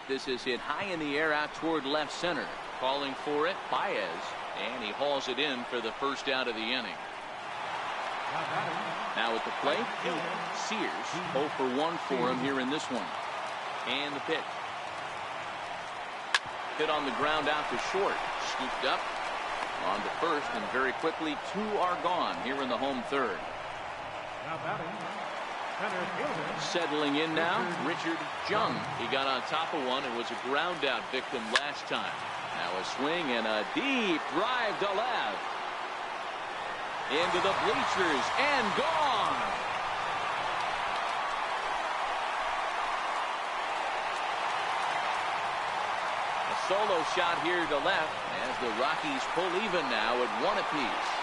This is hit high in the air out toward left center. Calling for it, Baez, and he hauls it in for the first out of the inning. Now at the plate, Sears. 0 for 1 for him here in this one. And the pitch. Hit on the ground out to short. Scooped up on to first, and very quickly 2 are gone here in the home third. Settling in now, Richard Jung. He got on top of one and was a ground out victim last time. Now a swing and a deep drive to left. Into the bleachers and gone. A solo shot here to left as the Rockies pull even now at 1 apiece.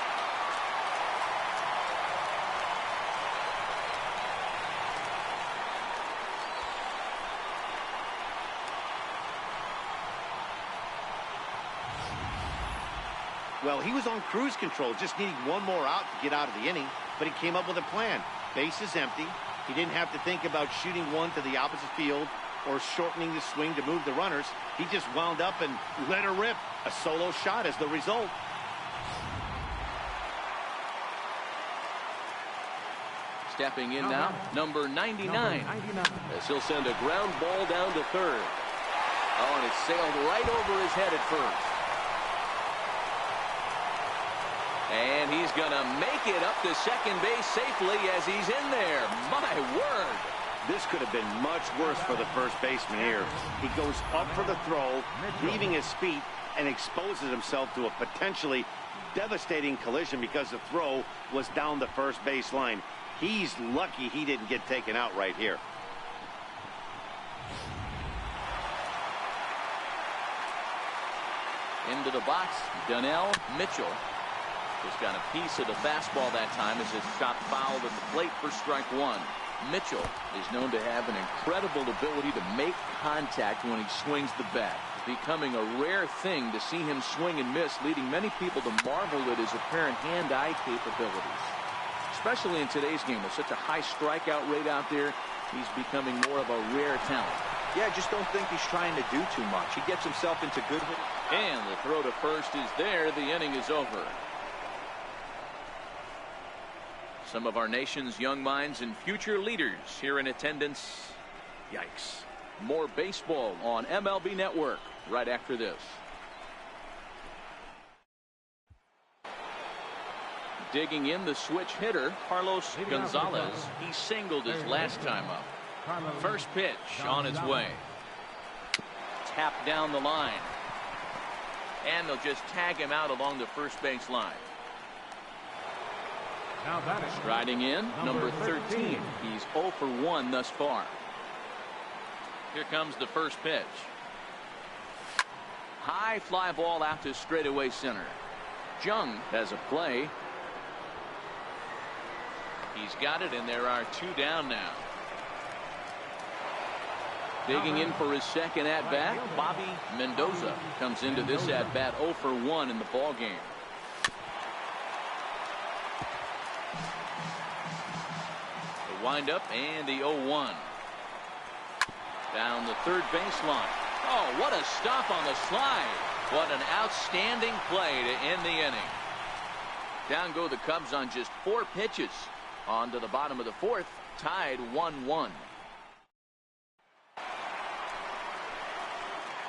Well, he was on cruise control, just needing one more out to get out of the inning, but he came up with a plan. Base is empty. He didn't have to think about shooting one to the opposite field or shortening the swing to move the runners. He just wound up and let her rip. A solo shot is the result. Stepping in now, number 99. As he'll send a ground ball down to third. Oh, and it sailed right over his head at first. And he's going to make it up to second base safely as he's in there. My word. This could have been much worse for the first baseman here. He goes up for the throw, leaving his feet, and exposes himself to a potentially devastating collision because the throw was down the first base line. He's lucky he didn't get taken out right here. Into the box, Donnell Mitchell. Just got a piece of the fastball that time as his shot fouled at the plate for strike 1. Mitchell is known to have an incredible ability to make contact when he swings the bat. Becoming a rare thing to see him swing and miss, leading many people to marvel at his apparent hand-eye capabilities. Especially in today's game with such a high strikeout rate out there, he's becoming more of a rare talent. Yeah, I just don't think he's trying to do too much. He gets himself into good hitting. And the throw to first is there. The inning is over. Some of our nation's young minds and future leaders here in attendance. Yikes. More baseball on MLB Network right after this. Digging in the switch hitter, Carlos Gonzalez. He singled his last time up. First pitch on its way. Tap down the line. And they'll just tag him out along the first base line. Striding in, number 13. He's 0 for 1 thus far. Here comes the first pitch. High fly ball out to straightaway center. Jung has a play. He's got it, and there are 2 down now. Digging in for his second at-bat, Bobby Mendoza comes into this at-bat 0 for 1 in the ball game. Wind up and the 0-1 down the third baseline. Oh, what a stop on the slide. What an outstanding play to end the inning. Down go the Cubs on just 4 pitches. On to the bottom of the fourth, tied 1-1.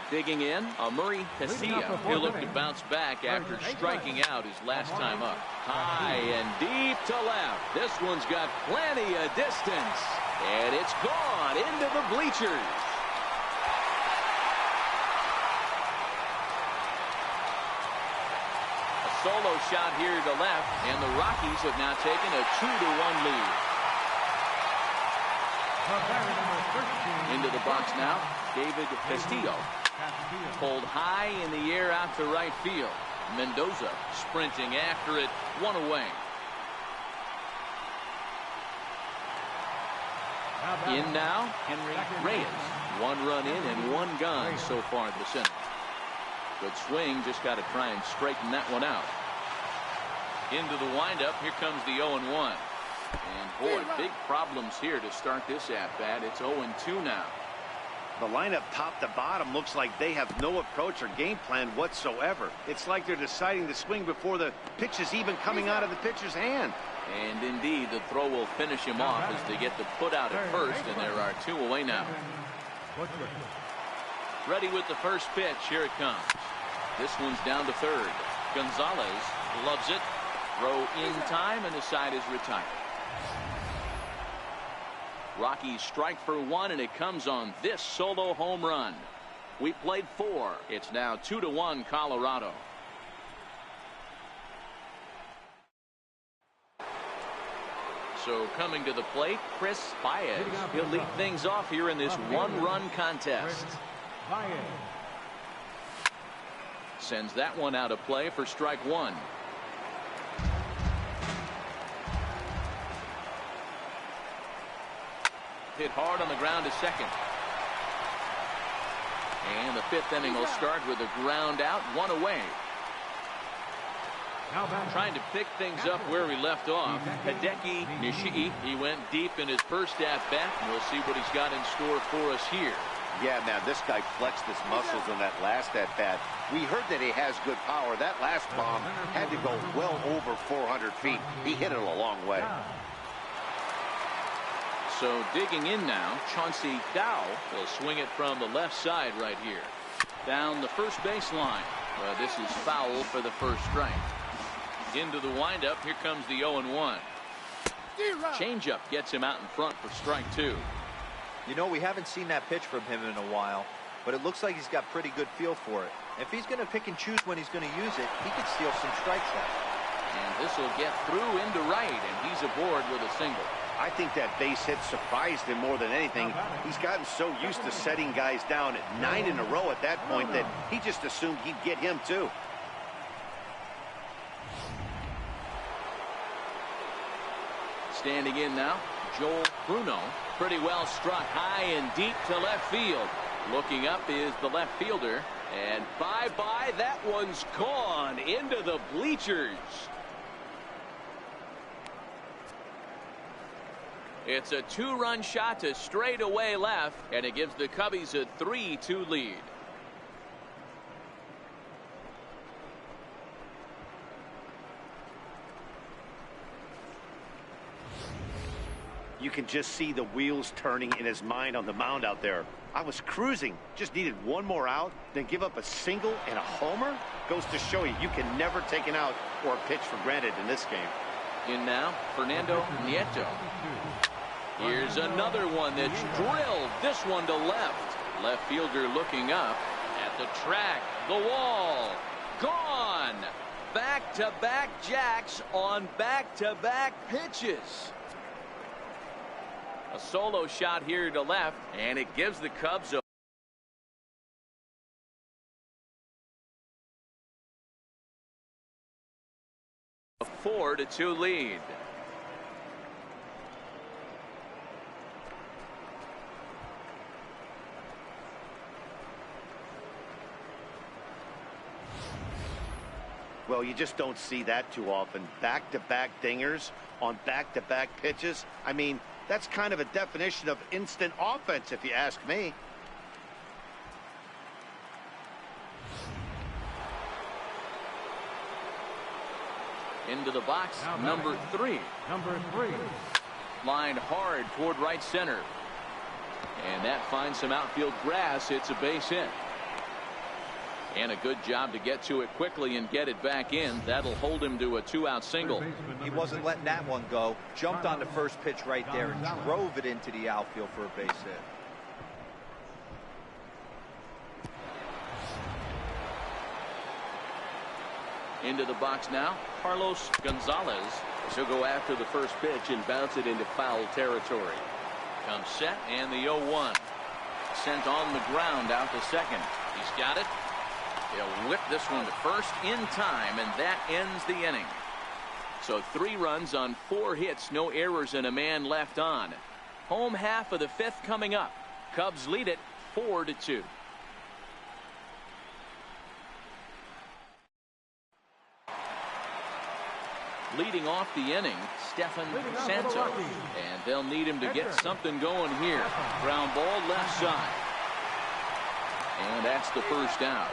Digging in, Murray Casilla. He'll look to bounce back after striking out his last time up. High and deep to left. This one's got plenty of distance. And it's gone into the bleachers. A solo shot here to left, and the Rockies have now taken a 2-1 lead. Into the box now, David Castillo. Pulled high in the air out to right field. Mendoza sprinting after it, 1 away. In now, Henry Reyes. 1 run in and 1 gone so far this inning. Good swing, just got to try and straighten that one out. Into the windup, here comes the 0-1. And boy, big problems here to start this at bat. It's 0-2 now. The lineup top to bottom looks like they have no approach or game plan whatsoever. It's like they're deciding to swing before the pitch is even coming out of the pitcher's hand. And indeed, the throw will finish him off as they get the put out at first, and there are 2 away now. Ready with the first pitch. Here it comes. This one's down to third. Gonzalez loves it. Throw in time, and the side is retired. Rockies strike for 1, and it comes on this solo home run. We played 4. It's now 2-1 Colorado. So coming to the plate, Chris Baez. He'll lead things off here in this 1-run contest. Sends that one out of play for strike 1. Hit hard on the ground to second. And the 5th inning will start with a ground out, 1 away. Trying to pick things up where we left off. Hideki Nishii, he went deep in his first at-bat. We'll see what he's got in store for us here. Yeah, man, this guy flexed his muscles in that last at-bat. We heard that he has good power. That last bomb had to go well over 400 feet. He hit it a long way. So digging in now, Chauncey Dow will swing it from the left side right here. Down the first baseline. This is foul for the first strike. Into the windup. Here comes the 0-1. Changeup gets him out in front for strike 2. You know, we haven't seen that pitch from him in a while, but it looks like he's got pretty good feel for it. If he's going to pick and choose when he's going to use it, he could steal some strikes out. And this will get through into right, and he's aboard with a single. I think that base hit surprised him more than anything. He's gotten so used to setting guys down at 9 in a row at that point that he just assumed he'd get him too. Standing in now, Joel Bruno. Pretty well struck high and deep to left field. Looking up is the left fielder. And bye-bye, that one's gone into the bleachers. It's a 2-run shot to straightaway left, and it gives the Cubbies a 3-2 lead. You can just see the wheels turning in his mind on the mound out there. I was cruising, just needed 1 more out, then give up a single and a homer. Goes to show you, you can never take an out or a pitch for granted in this game. In now, Fernando Nieto. Here's another one that's drilled. This one to left. Left fielder looking up at the track. The wall. Gone. Back-to-back jacks on back-to-back pitches. A solo shot here to left, and it gives the Cubs a 4-2 lead. Well, you just don't see that too often. Back-to-back dingers on back-to-back pitches. I mean, that's kind of a definition of instant offense, if you ask me. Into the box, number 3. Line hard toward right center. And that finds some outfield grass. It's a base hit. And a good job to get to it quickly and get it back in. That'll hold him to a 2-out single. He wasn't letting that one go. Jumped on the first pitch right there and drove it into the outfield for a base hit. Into the box now, Carlos Gonzalez. He'll go after the first pitch and bounce it into foul territory. Comes set, and the 0-1. Sent on the ground out to second. He's got it. He'll whip this one to first in time, and that ends the inning. So 3 runs on 4 hits, no errors, and a man left on. Home half of the 5th coming up. Cubs lead it 4-2. Leading off the inning, Stephan Santo. And they'll need him to get something going here. Ground ball left side. And that's the first out.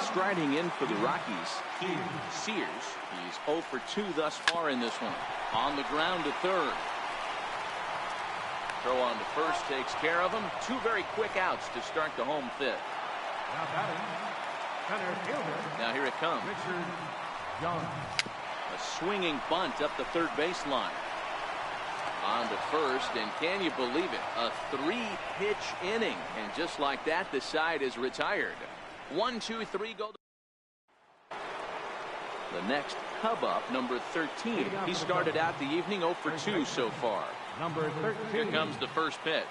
Striding in for the Rockies, Sears. He's 0 for 2 thus far in this one. On the ground to third. Throw on to first takes care of him. 2 very quick outs to start the home fifth. Now batting, center fielder. Now here it comes. Richard Young. A swinging bunt up the third baseline. On to first, and can you believe it? A 3-pitch inning, and just like that, the side is retired. 1, 2, 3, go. The next Cub up, number 13. He started out the evening 0 for 2 so far. Number 13. Here comes the first pitch.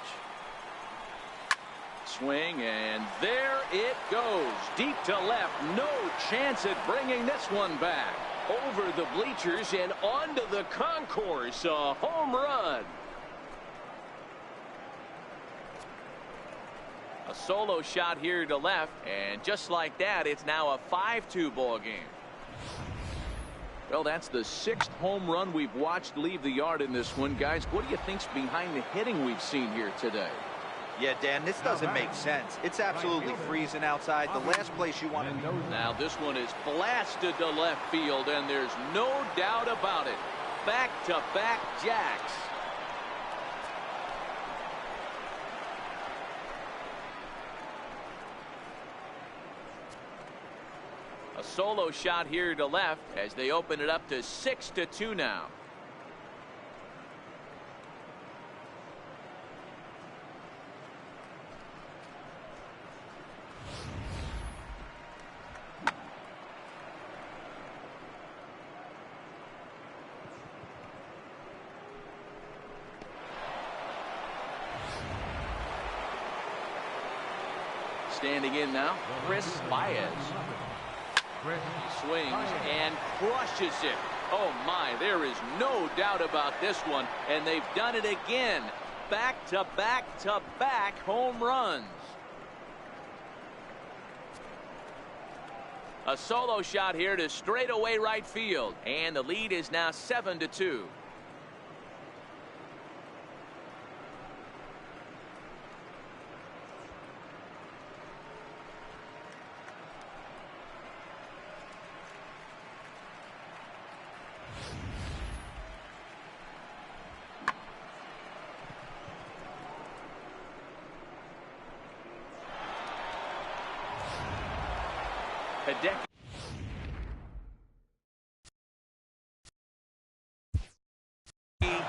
Swing, and there it goes. Deep to left. No chance at bringing this one back. Over the bleachers and onto the concourse. A home run. A solo shot here to left, and just like that, it's now a 5-2 ball game. Well, that's the 6th home run we've watched leave the yard in this one. Guys, what do you think's behind the hitting we've seen here today? Yeah, Dan, this doesn't make sense. It's absolutely freezing outside. The last place you want to be. Now this one is blasted to left field, and there's no doubt about it. Back-to-back jacks. A solo shot here to left as they open it up to 6-2 now. Standing in now, Chris Baez. He swings and crushes it. Oh my, there is no doubt about this one, and they've done it again. Back-to-back-to-back home runs. A solo shot here to straightaway right field, and the lead is now 7-2.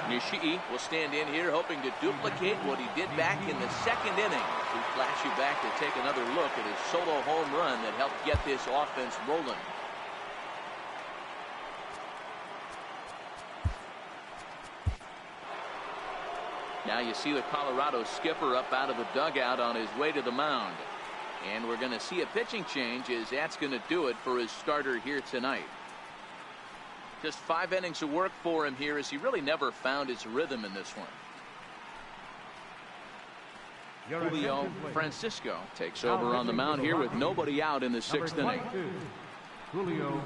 Nishii will stand in here hoping to duplicate what he did back in the second inning. We flash you back to take another look at his solo home run that helped get this offense rolling. Now you see the Colorado skipper up out of the dugout on his way to the mound. And we're going to see a pitching change as that's going to do it for his starter here tonight. Just 5 innings of work for him here as he really never found his rhythm in this one. Julio Francisco takes over on the mound here with nobody out in the 6th inning. Julio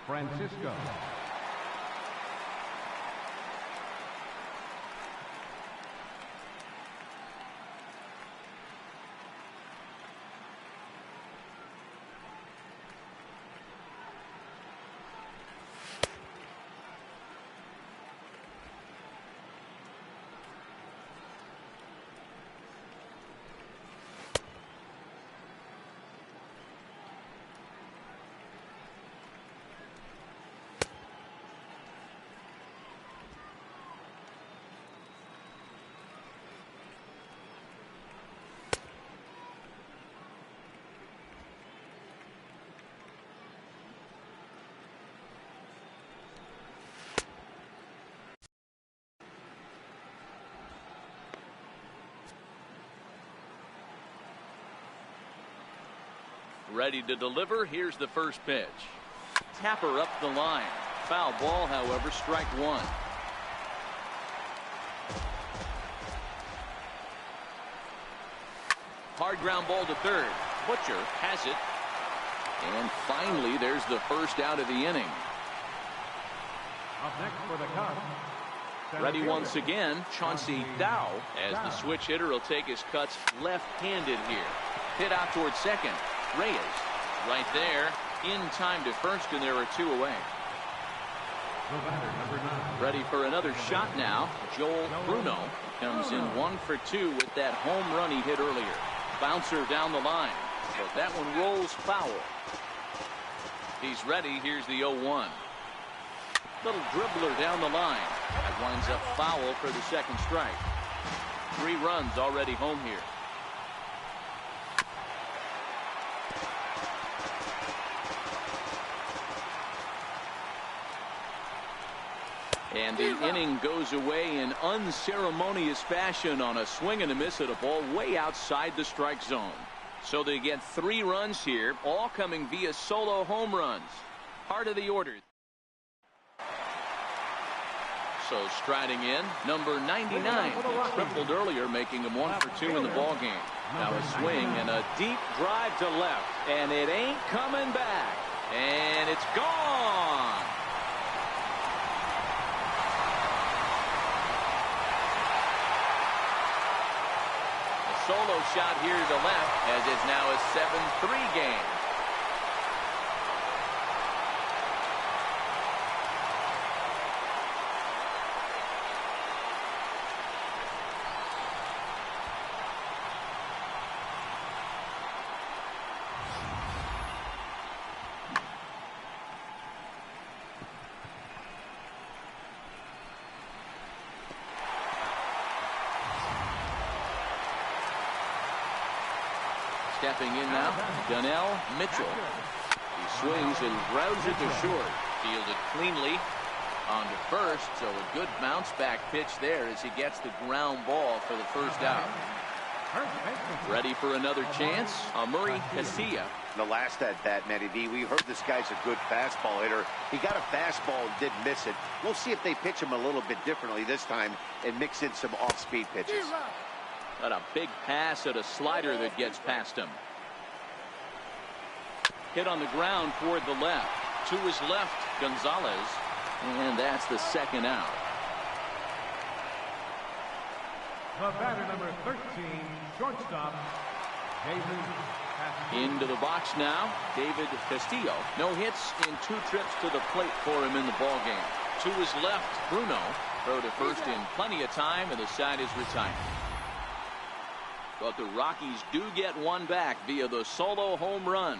Francisco. Ready to deliver. Here's the first pitch. Tapper up the line. Foul ball, however, strike one. Hard ground ball to third. Butcher has it. And finally, there's the first out of the inning. Up next for the Cubs, Ready once again, Chauncey Dow, as the switch hitter will take his cuts left-handed here. Hit out towards second. Reyes right there in time to first, and there are 2 away. Ready for another shot now. Joel Bruno comes in 1 for 2 with that home run he hit earlier. Bouncer down the line, but that one rolls foul. He's ready. Here's the 0-1. Little dribbler down the line. That winds up foul for the second strike. 3 runs already home here. And the inning goes away in unceremonious fashion on a swing and a miss at a ball way outside the strike zone. So they get 3 runs here, all coming via solo home runs. Part of the order. So striding in, number 99. Tripled earlier, making him 1 for 2 in the ball game. Now a swing and a deep drive to left, and it ain't coming back. And it's gone. Solo shot here to the left, as it's now a 7-3 game. Stepping in now, Donnell Mitchell. He swings and grounds it to short. Fielded cleanly on to first, so a good bounce back pitch there as he gets the ground ball for the first out. Ready for another chance, Murray Casilla. The last at bat, Matty B, we heard this guy's a good fastball hitter. He got a fastball and did miss it. We'll see if they pitch him a little bit differently this time and mix in some off-speed pitches. Got a big pass at a slider that gets past him. Hit on the ground toward the left. To his left, Gonzalez. And that's the second out. The batter, number 13, shortstop, David Castillo. Into the box now, David Castillo. No hits in 2 trips to the plate for him in the ballgame. To his left, Bruno. Throw to first in plenty of time, and the side is retired. But the Rockies do get 1 back via the solo home run.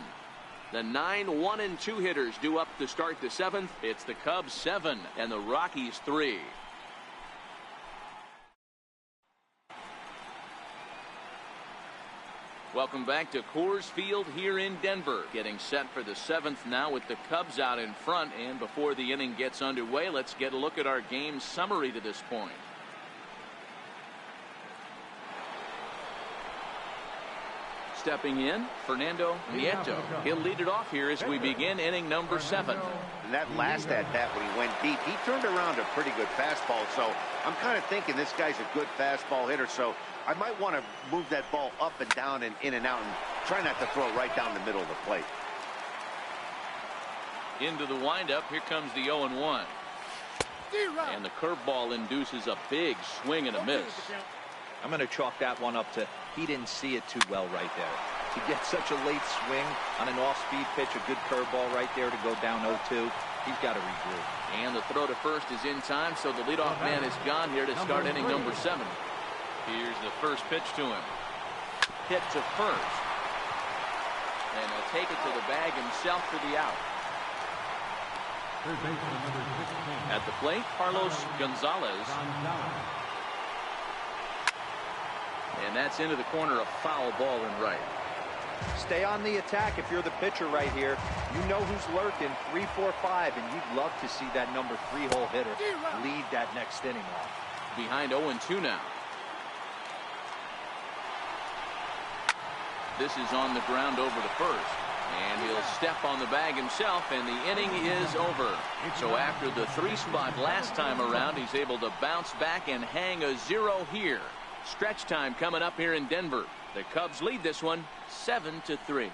The 9 1-2 hitters due up to start the 7th. It's the Cubs 7 and the Rockies 3. Welcome back to Coors Field here in Denver. Getting set for the 7th now with the Cubs out in front. And before the inning gets underway, let's get a look at our game summary to this point. Stepping in, Fernando Nieto. He'll lead it off here as we begin inning number 7. And that last at bat when he went deep, he turned around a pretty good fastball. So I'm kind of thinking this guy's a good fastball hitter. So I might want to move that ball up and down and in and out and try not to throw it right down the middle of the plate. Into the windup, here comes the 0-1. And the curveball induces a big swing and a miss. I'm going to chalk that one up to he didn't see it too well right there. To get such a late swing on an off-speed pitch, a good curveball right there to go down 0-2, he's got to regroup. And the throw to first is in time, so the leadoff man is gone here to start inning number 7. Here's the first pitch to him. Hit to first. And he'll take it to the bag himself for the out. Third baseman, number 16. At the plate, Carlos Gonzalez. And that's into the corner, a foul ball and right. Stay on the attack if you're the pitcher right here. You know who's lurking, 3, 4, 5, and you'd love to see that number 3-hole hitter lead that next inning off. Behind 0-2 now. This is on the ground over to first. And he'll step on the bag himself, and the inning is over. So after the 3 spot last time around, he's able to bounce back and hang a 0 here. Stretch time coming up here in Denver. The Cubs lead this one 7-3.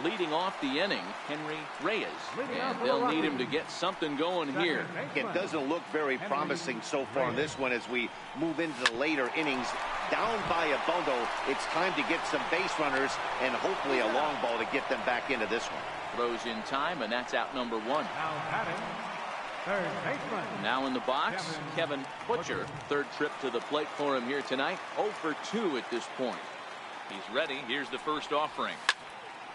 Leading off the inning, Henry Reyes. And they'll need him to get something going here. It doesn't look very promising so far in this one as we move into the later innings. Down by a bundle, it's time to get some base runners and hopefully a long ball to get them back into this one. Throws in time, and that's out number 1. Now batting, third baseman. Now in the box, Kevin Butcher. Third trip to the plate for him here tonight. 0 for 2 at this point. He's ready. Here's the first offering.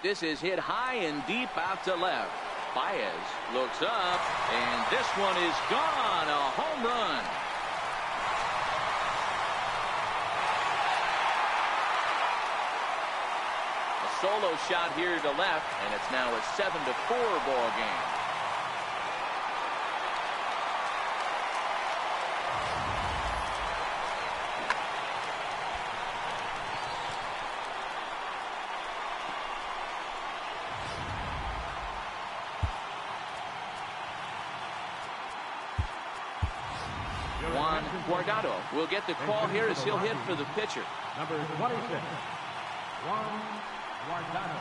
This is hit high and deep out to left. Baez looks up, and this one is gone. A home run. A solo shot here to left, and it's now a 7-4 ball game. Juan Guardado will get the call here as he'll hit for the pitcher. Number 26, Juan Guardado.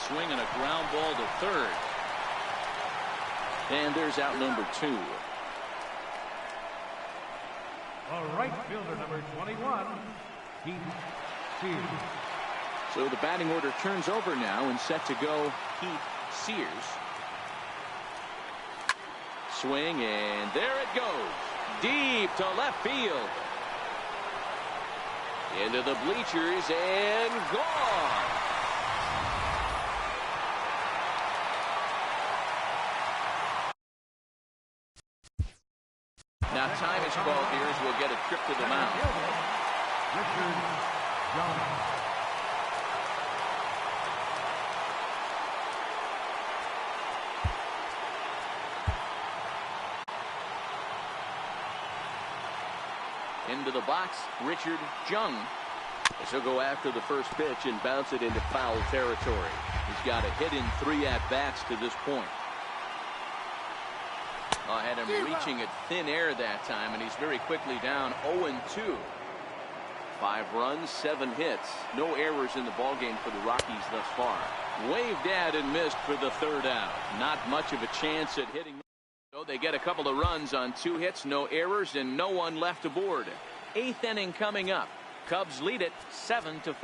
Swing and a ground ball to third. And there's out number 2. The right fielder, number 21, Heath Sears. So the batting order turns over now, and set to go Heath Sears. Swing, and there it goes. Deep to left field. Into the bleachers, and gone. Now time is called here as we'll get a trip to the mound. Richard Young. Into the box, Richard Jung. As he'll go after the first pitch and bounce it into foul territory. He's got a hit in 3 at-bats to this point. Had him reaching at thin air that time, and he's very quickly down 0-2. 5 runs, 7 hits. No errors in the ballgame for the Rockies thus far. Waved at and missed for the 3rd out. Not much of a chance at hitting. So they get a couple of runs on 2 hits, no errors, and no one left aboard. 8th inning coming up. Cubs lead it 7-5.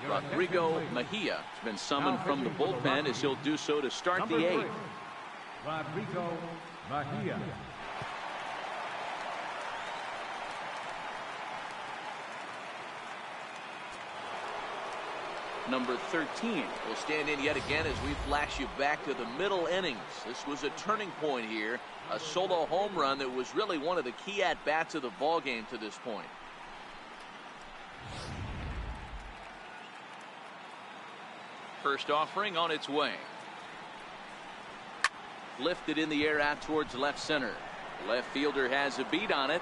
Rodrigo Mejia has been summoned from the bullpen as he'll do so to start the 8th. Rodrigo Mejia. Number 13 will stand in yet again as we flash you back to the middle innings. This was a turning point here. A solo home run that was really one of the key at-bats of the ballgame to this point. First offering on its way. Lifted in the air out towards left center. Left fielder has a beat on it.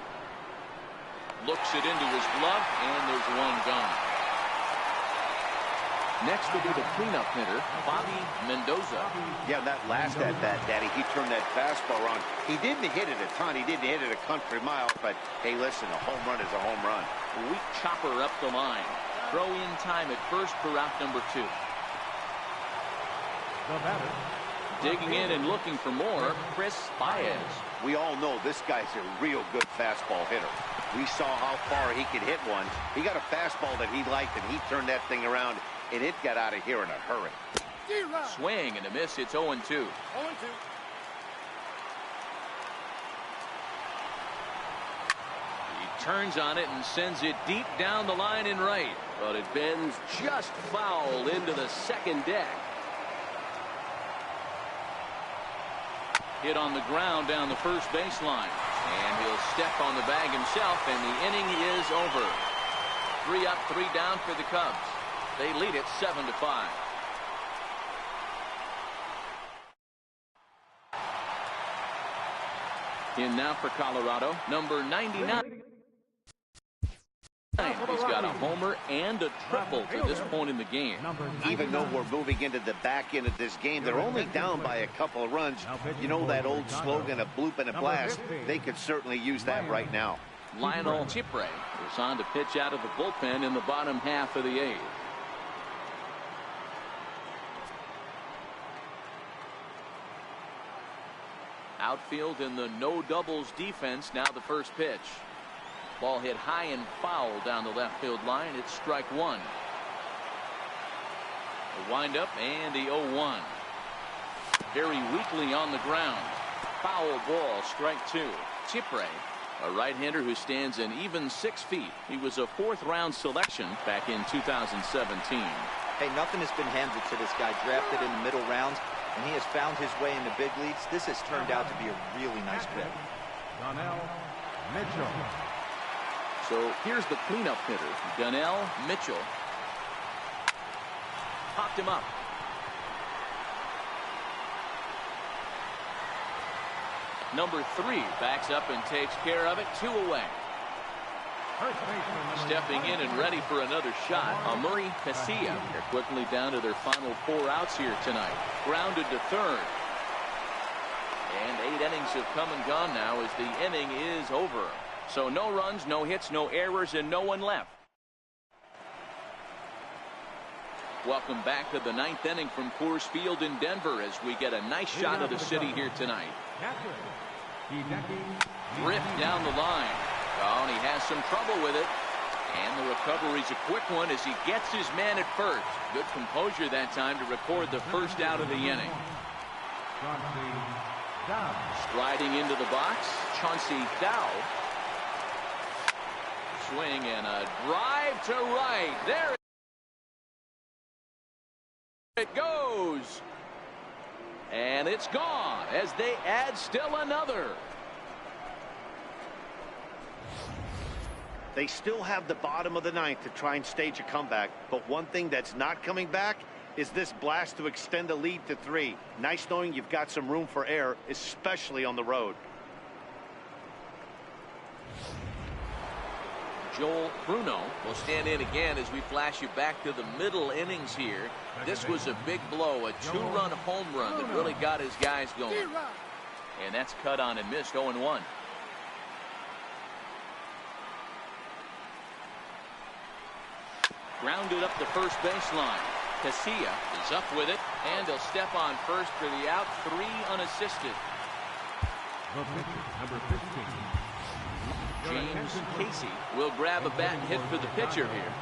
Looks it into his glove, and there's one gone. Next will be the cleanup hitter, Bobby Mendoza. Yeah, that last at-bat, Daddy, he turned that fastball around. He didn't hit it a ton. He didn't hit it a country mile, but hey, listen, a home run is a home run. Weak chopper up the line. Throw in time at first for out number 2. The batter. Digging in and looking for more, Chris Baez. We all know this guy's a real good fastball hitter. We saw how far he could hit one. He got a fastball that he liked, and he turned that thing around, and it got out of here in a hurry. Swing and a miss. It's 0-2. 0-2. He turns on it and sends it deep down the line in right. But it bends just foul into the second deck. Hit on the ground down the first baseline. And he'll step on the bag himself, and the inning is over. 3 up, 3 down for the Cubs. They lead it 7-5. In now for Colorado, number 99. He's got a homer and a triple to this point in the game. Even though we're moving into the back end of this game, they're only down by a couple of runs. You know that old slogan, a bloop and a blast? They could certainly use that right now. Lionel Chipre is on to pitch out of the bullpen in the bottom half of the eighth. Outfield in the no doubles defense. Now the first pitch. Ball hit high and foul down the left field line. It's strike one. The windup and the 0-1. Very weakly on the ground. Foul ball, strike two. Chipre, a right-hander who stands an even 6 feet. He was a fourth-round selection back in 2017. Hey, nothing has been handed to this guy. Drafted in the middle rounds, and he has found his way in the big leagues. This has turned out to be a really nice pick. Donnell Mitchell. So here's the cleanup hitter, Donnell Mitchell. Popped him up. Number 3 backs up and takes care of it. 2 away. Stepping in and ready for another shot, Amuri Casilla. They're quickly down to their final 4 outs here tonight. Grounded to third. And 8 innings have come and gone now as the inning is over. So no runs, no hits, no errors, and no one left. Welcome back to the 9th inning from Coors Field in Denver as we get a nice shot of the city here tonight. Drift down the line. Oh, and he has some trouble with it. And the recovery's a quick one as he gets his man at first. Good composure that time to record the first out of the inning. Striding into the box, Chauncey Dow. Swing and a drive to right. There it goes. And it's gone as they add still another. They still have the bottom of the 9th to try and stage a comeback. But one thing that's not coming back is this blast to extend the lead to 3. Nice knowing you've got some room for error, especially on the road. Joel Bruno will stand in again as we flash you back to the middle innings here. This was a big blow, a 2-run home run that really got his guys going. And that's cut on and missed, 0-1. Grounded up the first baseline. Casilla is up with it, and he'll step on first for the out. 3 unassisted. The pitcher, number 15. James Casey will grab a bat and hit for the pitcher here.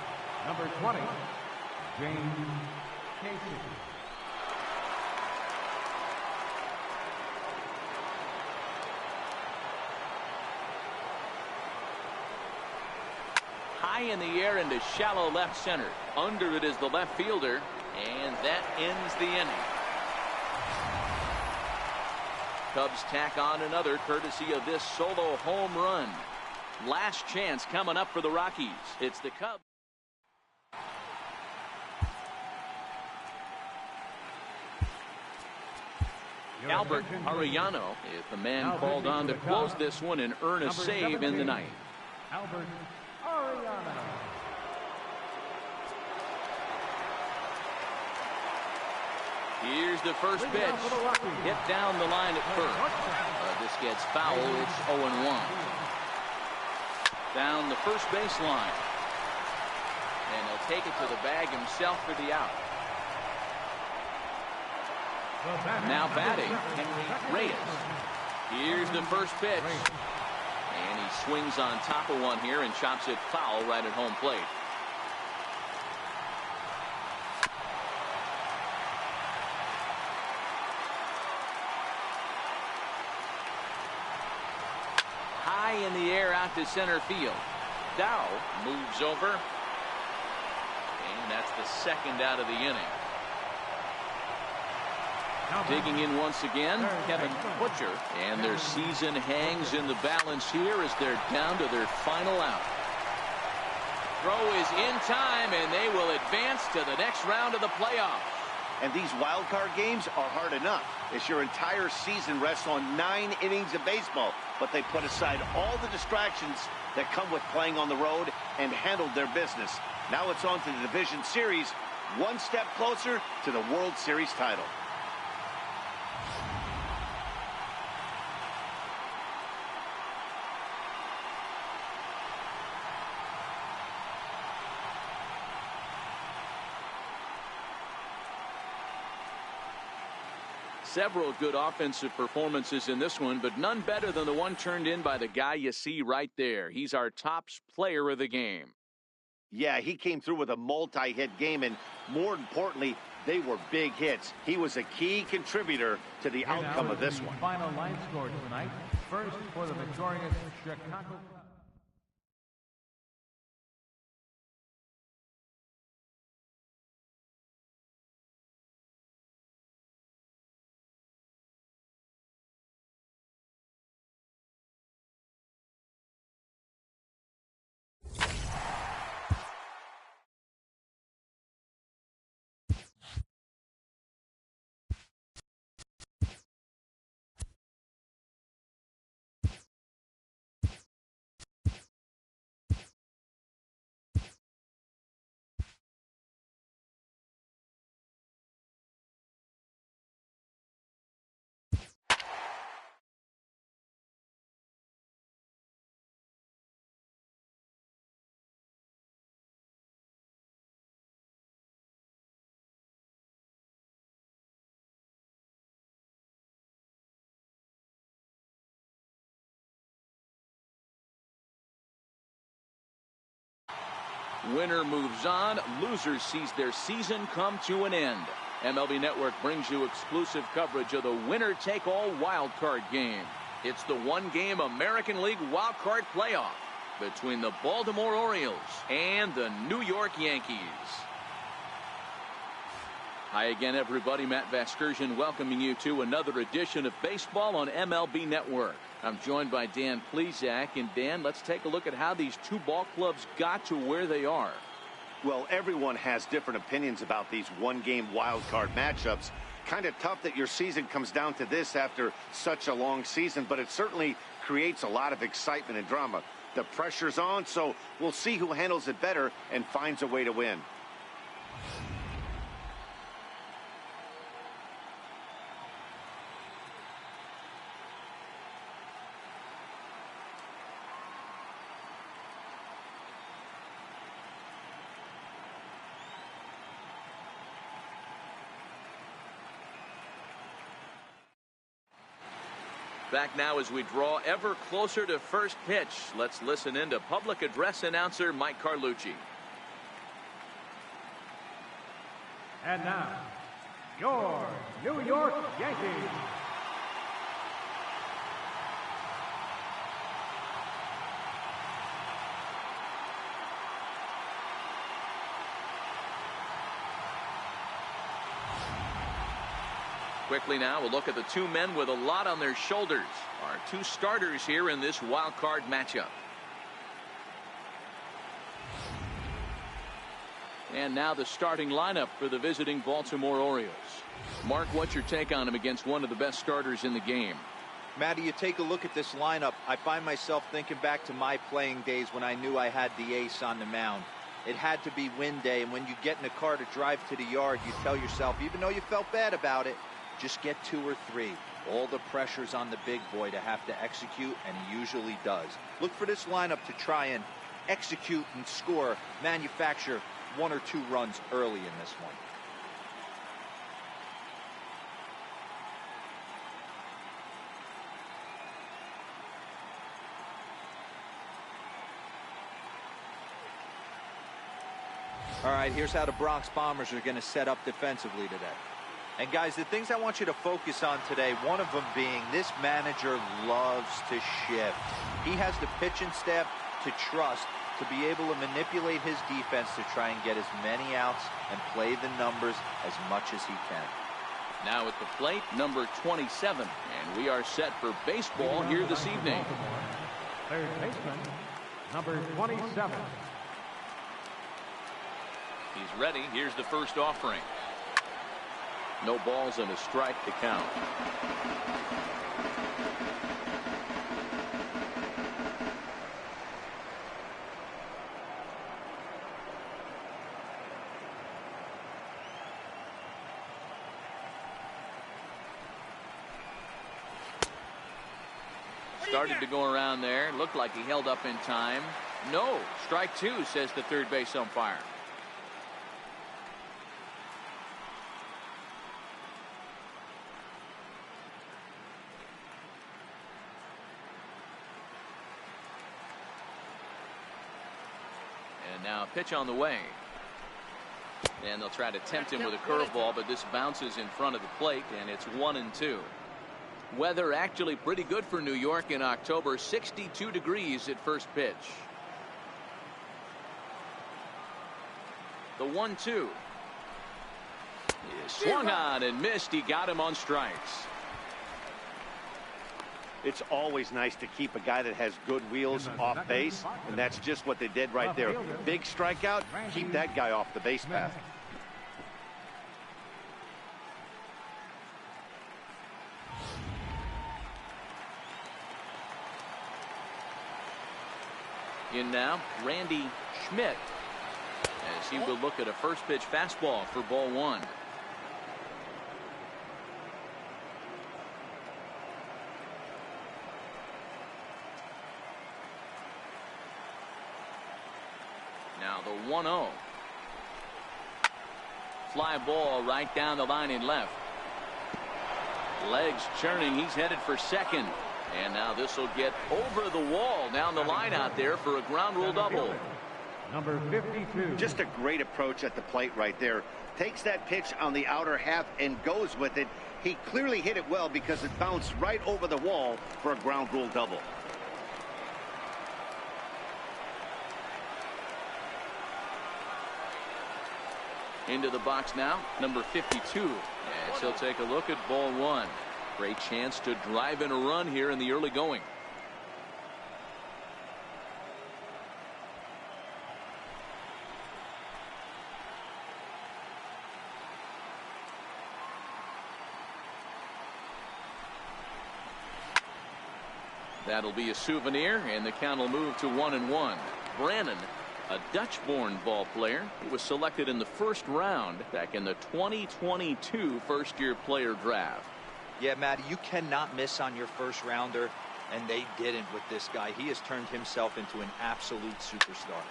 Number 20, James Casey. High in the air into shallow left center. Under it is the left fielder, and that ends the inning. Cubs tack on another courtesy of this solo home run. Last chance coming up for the Rockies. It's the Cubs. Albert Arellano is the man called on to close this one and earn a save in the ninth. Albert Arellano. Here's the first pitch. Hit down the line at first. This gets foul. It's 0-1. Down the first baseline. And he'll take it to the bag himself for the out. Now batting, Henry Reyes. Here's the first pitch. And he swings on top of one here and chops it foul right at home plate. High in the air out to center field. Dow moves over. And that's the second out of the inning. Digging in once again, Kevin Butcher. And their season hangs in the balance here as they're down to their final out. Throw is in time, and they will advance to the next round of the playoffs. And these wild card games are hard enough, as your entire season rests on 9 innings of baseball. But they put aside all the distractions that come with playing on the road and handled their business. Now it's on to the division series, one step closer to the World Series title. Several good offensive performances in this one, but none better than the one turned in by the guy you see right there. He's our top player of the game. Yeah, he came through with a multi-hit game, and more importantly, they were big hits. He was a key contributor to the outcome of this one. Final line score tonight. First for the victorious Chicago Cubs. Winner moves on. Losers sees their season come to an end. MLB Network brings you exclusive coverage of the winner-take-all wild card game. It's the one-game American League wild card playoff between the Baltimore Orioles and the New York Yankees. Hi again, everybody. Matt Vasgersian welcoming you to another edition of baseball on MLB Network. I'm joined by Dan Plesac. And Dan, let's take a look at how these two ball clubs got to where they are. Well, everyone has different opinions about these one-game wild card matchups. Kind of tough that your season comes down to this after such a long season, but it certainly creates a lot of excitement and drama. The pressure's on, so we'll see who handles it better and finds a way to win. Back now as we draw ever closer to first pitch. Let's listen in to public address announcer Mike Carlucci. And now, your New York Yankees. Quickly now, we'll look at the two men with a lot on their shoulders. Our two starters here in this wild card matchup. And now the starting lineup for the visiting Baltimore Orioles. Mark, what's your take on him against one of the best starters in the game? Matty, you take a look at this lineup. I find myself thinking back to my playing days when I knew I had the ace on the mound. It had to be win day, and when you get in a car to drive to the yard, you tell yourself, even though you felt bad about it, just get 2 or 3. All the pressure's on the big boy to have to execute, and he usually does. Look for this lineup to try and execute and score, manufacture 1 or 2 runs early in this one. All right, here's how the Bronx Bombers are going to set up defensively today. And guys, the things I want you to focus on today, one of them being this manager loves to shift. He has the pitching staff to trust to be able to manipulate his defense to try and get as many outs and play the numbers as much as he can. Now at the plate, number 27. And we are set for baseball here this evening. Third baseman, number 27. He's ready. Here's the first offering. No balls and a strike to count. Started to go around there. Looked like he held up in time. No. Strike two, says the third base umpire. And now a pitch on the way. And they'll try to tempt him with a curveball, but this bounces in front of the plate, and it's 1-2. Weather actually pretty good for New York in October. 62 degrees at first pitch. The 1-2. He swung on and missed. He got him on strikes. It's always nice to keep a guy that has good wheels off base, and that's just what they did right there. Big strikeout, keep that guy off the base path. In now, Randy Schmidt, as he will look at a first pitch fastball for ball one. Now the 1-0. Fly ball right down the line in left. Legs churning. He's headed for second. And now this will get over the wall down the line out there for a ground rule double. Number 52. Just a great approach at the plate right there. Takes that pitch on the outer half and goes with it. He clearly hit it well because it bounced right over the wall for a ground rule double. Into the box now, number 52. And he'll take a look at ball one. Great chance to drive in a run here in the early going. That'll be a souvenir, and the count will move to 1-1. Brannon, a Dutch-born ball player who was selected in the first round back in the 2022 first-year player draft. Yeah, Matty, you cannot miss on your first rounder, and they didn't with this guy. He has turned himself into an absolute superstar.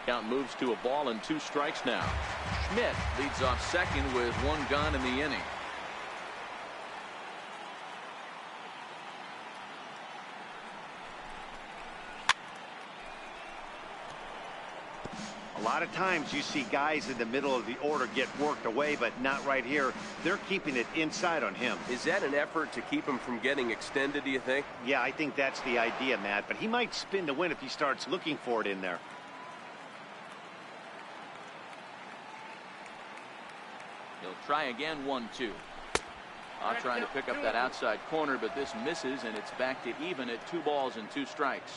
Count moves to a ball and 2 strikes now. Schmidt leads off second with 1 gone in the inning. A lot of times you see guys in the middle of the order get worked away, but not right here. They're keeping it inside on him. Is that an effort to keep him from getting extended, do you think? Yeah, I think that's the idea, Matt, but he might spin to win if he starts looking for it in there. He'll try again, 1-2. Trying to pick up that outside corner, but this misses, and it's back to even at 2 balls and 2 strikes.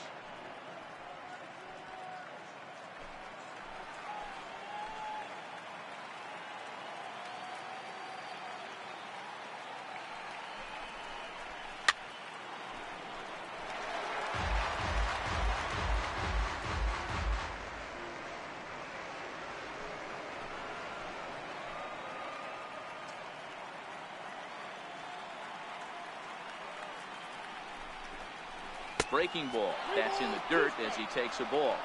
Breaking ball. That's in the dirt as he takes a ball.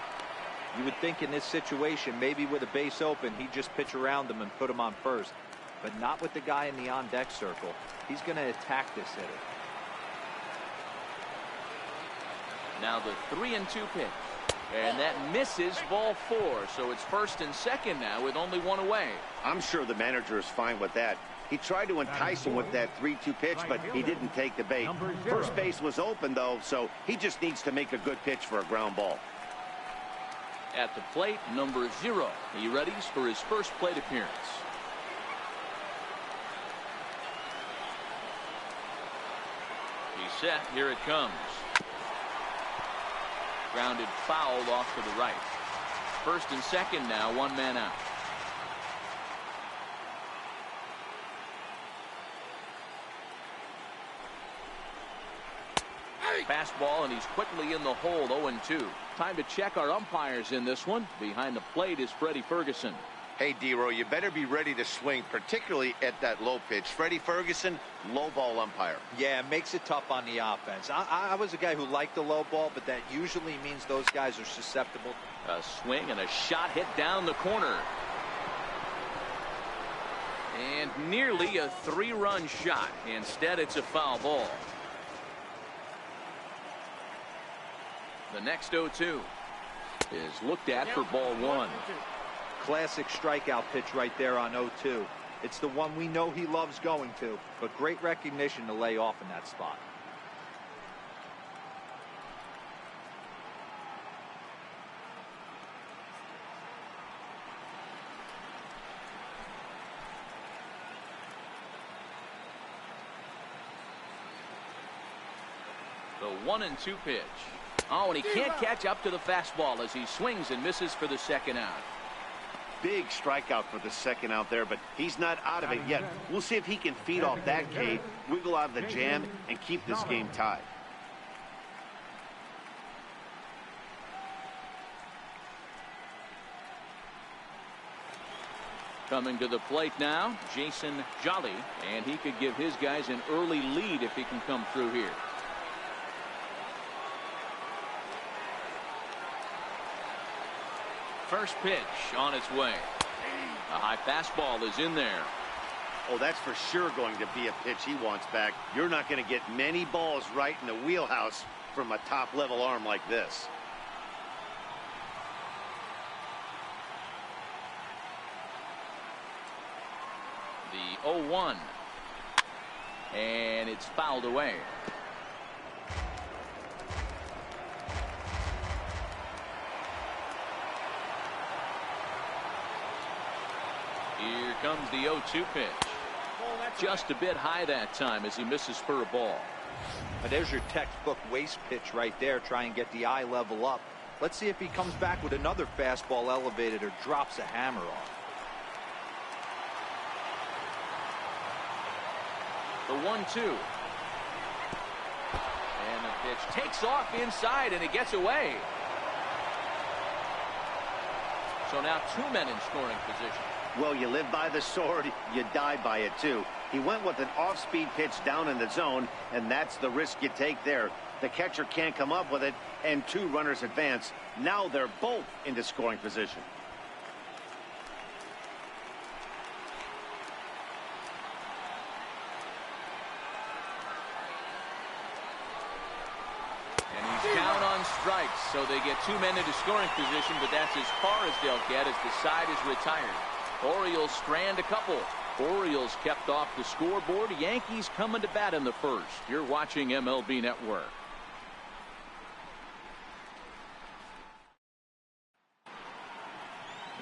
You would think in this situation, maybe with a base open, he'd just pitch around him and put him on first. But not with the guy in the on-deck circle. He's going to attack this hitter. Now the 3-2 pitch. And that misses, ball 4. So it's first and second now with only 1 away. I'm sure the manager is fine with that. He tried to entice him with that 3-2 pitch, but he didn't take the bait. First base was open, though, so he just needs to make a good pitch for a ground ball. At the plate, number 0. He readies for his first plate appearance. He's set. Here it comes. Grounded foul off to the right. First and second now, 1 man out. Fastball, and he's quickly in the hole. 0-2. Time to check our umpires in this one. Behind the plate is Freddie Ferguson. Hey, D-Roy, you better be ready to swing, particularly at that low pitch. Freddie Ferguson, low ball umpire. Yeah, it makes it tough on the offense. I was a guy who liked the low ball, but that usually means those guys are susceptible. A swing and a shot hit down the corner. And nearly a 3-run shot. Instead, it's a foul ball. The next 0-2 is looked at for ball 1. Classic strikeout pitch right there on 0-2. It's the one we know he loves going to, but great recognition to lay off in that spot. The 1-2 pitch. Oh, and he can't catch up to the fastball as he swings and misses for the second out. Big strikeout for the second out there, but he's not out of it yet. We'll see if he can feed off that K, wiggle out of the jam, and keep this game tied. Coming to the plate now, Jason Jolly, and he could give his guys an early lead if he can come through here. First pitch on its way. A high fastball is in there. Oh, that's for sure going to be a pitch he wants back. You're not going to get many balls right in the wheelhouse from a top-level arm like this. The 0-1. And it's fouled away. Here comes the 0-2 pitch. Just a bit high that time as he misses for a ball. But there's your textbook waste pitch right there. Try and get the eye level up. Let's see if he comes back with another fastball elevated or drops a hammer off. The 1-2. And the pitch takes off inside and it gets away. So now 2 men in scoring position. Well, you live by the sword, you die by it too. He went with an off-speed pitch down in the zone, and that's the risk you take there. The catcher can't come up with it, and 2 runners advance. Now they're both into scoring position. And he's down on strikes, so they get 2 men into scoring position, but that's as far as they'll get as the side is retired. Orioles strand a couple. Orioles kept off the scoreboard. Yankees coming to bat in the first. You're watching MLB Network.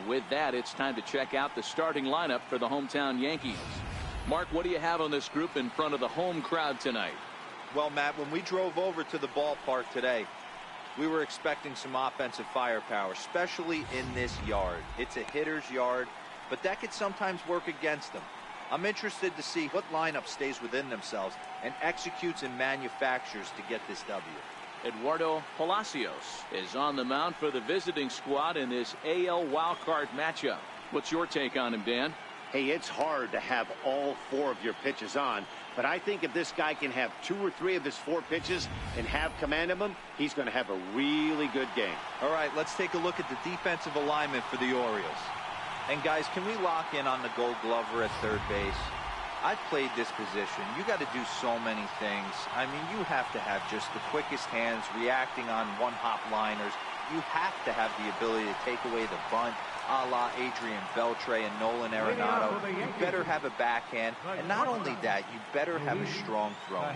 With that, it's time to check out the starting lineup for the hometown Yankees. Mark, what do you have on this group in front of the home crowd tonight? Well, Matt, when we drove over to the ballpark today, we were expecting some offensive firepower, especially in this yard. It's a hitter's yard, but that could sometimes work against them. I'm interested to see what lineup stays within themselves and executes and manufactures to get this W. Eduardo Palacios is on the mound for the visiting squad in this AL wildcard matchup. What's your take on him, Dan? Hey, it's hard to have all 4 of your pitches on, but I think if this guy can have 2 or 3 of his 4 pitches and have command of them, he's going to have a really good game. All right, let's take a look at the defensive alignment for the Orioles. And guys, can we lock in on the Gold Glover at third base? I've played this position. You got to do so many things. I mean, you have to have just the quickest hands, reacting on one-hop liners. You have to have the ability to take away the bunt, a la Adrian Beltre and Nolan Arenado. You better have a backhand, and not only that, you better have a strong throw.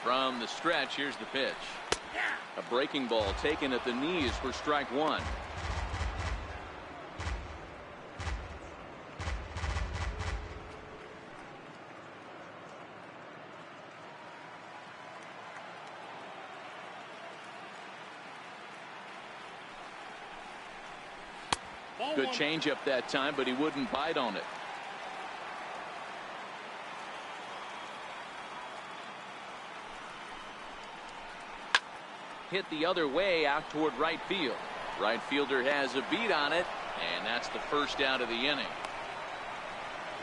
From the stretch, here's the pitch. A breaking ball taken at the knees for strike 1. Good changeup that time, but he wouldn't bite on it. hit the other way out toward right field. Right fielder has a beat on it, and that's the first out of the inning.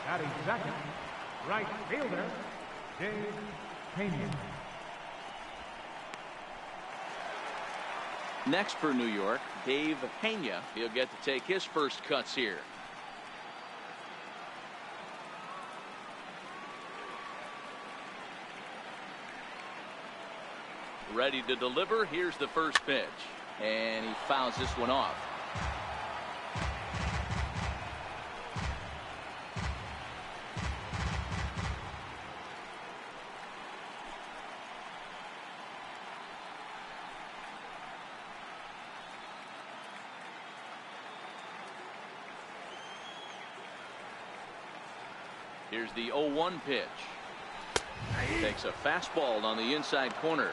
Batting second, right fielder, Dave Pena. Next for New York, Dave Pena. He'll get to take his first cuts here. Ready to deliver. Here's the first pitch. And he fouls this one off. Here's the 0-1 pitch. Takes a fastball on the inside corner.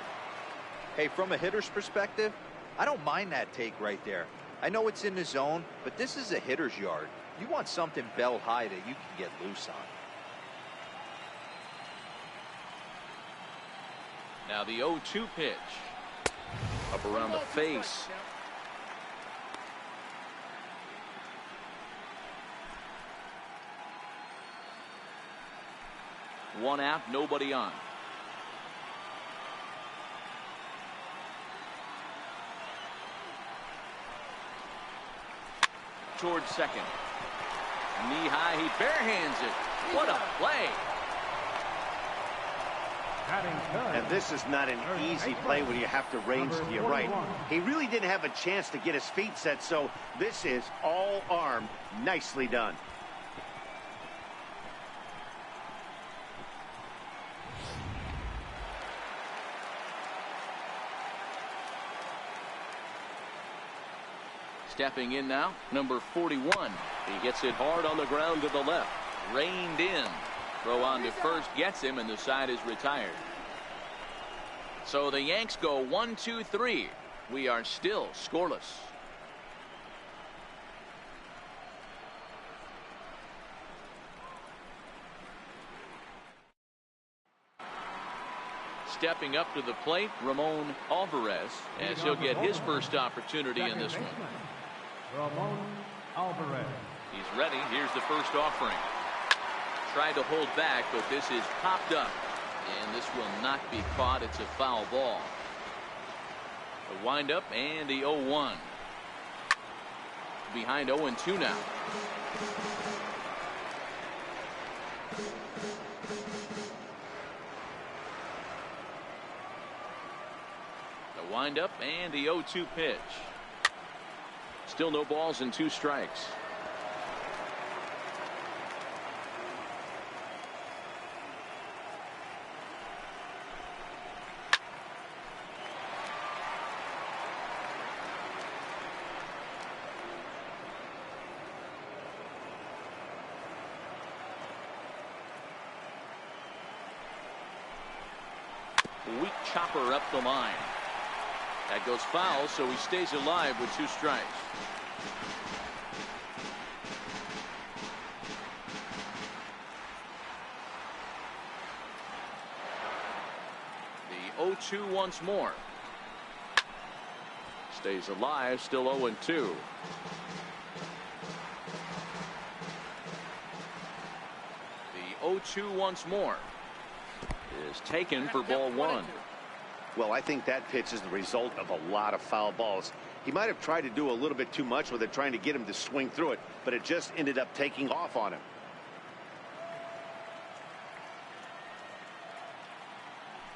Hey, from a hitter's perspective, I don't mind that take right there. I know it's in the zone, but this is a hitter's yard. You want something bell high that you can get loose on. Now the 0-2 pitch. Up around the face. One out, nobody on. Towards second. Knee high, he barehands it. What a play. And this is not an easy play when you have to range to your right. He really didn't have a chance to get his feet set, so this is all arm. Nicely done. Stepping in now, number 41. He hits it hard on the ground to the left. Reined in. Throw on to first gets him, and the side is retired. So the Yanks go 1-2-3. We are still scoreless. Stepping up to the plate, Ramon Alvarez, as he'll get his first opportunity in this one. Ramon Alvarez. He's ready. Here's the first offering. Tried to hold back, but this is popped up. And this will not be caught. It's a foul ball. The windup and the 0-1. Behind 0-2 now. The windup and the 0-2 pitch. Still no balls and 2 strikes. Weak chopper up the line. That goes foul, so he stays alive with 2 strikes. The 0-2 once more. Stays alive, still 0-2. The 0-2 once more is taken for ball 1. Well, I think that pitch is the result of a lot of foul balls. He might have tried to do a little bit too much with it, trying to get him to swing through it, but it just ended up taking off on him.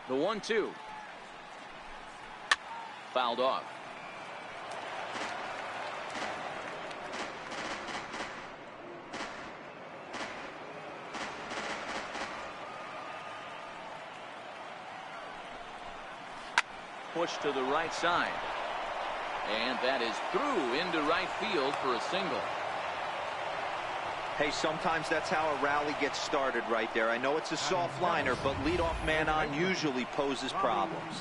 The 1-2. Fouled off. Push to the right side. And that is through into right field for a single. Hey, sometimes that's how a rally gets started right there. I know it's a soft liner, but leadoff man on usually poses problems.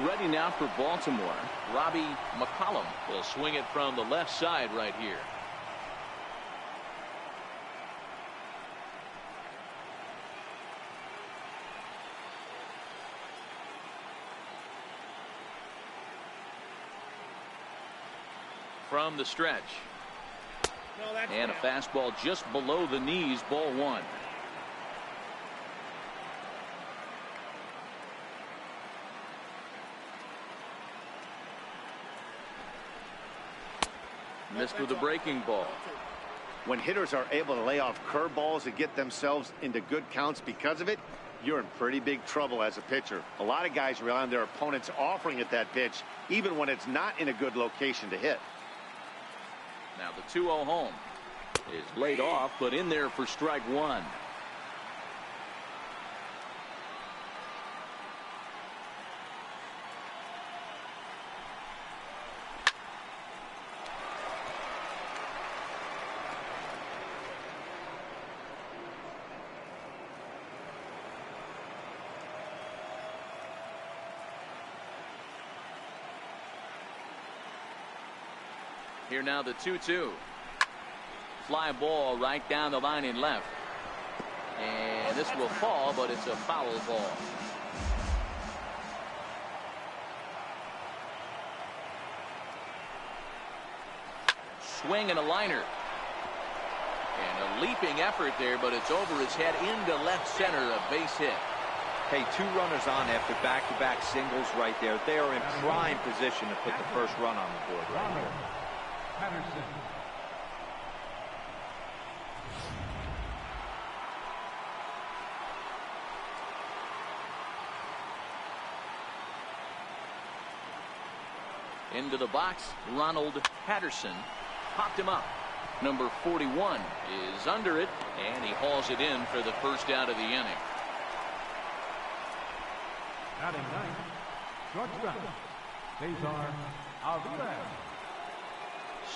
Ready now for Baltimore. Robbie McCollum will swing it from the left side right here. from the stretch. And a fastball just below the knees, ball one. Missed with a breaking ball. When hitters are able to lay off curveballs and get themselves into good counts because of it, you're in pretty big trouble as a pitcher. A lot of guys rely on their opponents offering at that pitch, even when it's not in a good location to hit. Now the 2-0 home is laid off, but in there for strike one. Here now the 2-2. Fly ball right down the line in left. And this will fall, but it's a foul ball. Swing and a liner. And a leaping effort there, but it's over his head into left center, a base hit. Hey, 2 runners on after back-to-back singles right there. They are in prime position to put the first run on the board right here. Patterson. Into the box, Ronald Patterson popped him up. Number 41 is under it, and he hauls it in for the first out of the inning. Batting ninth, shortstop, Cesar Aviles.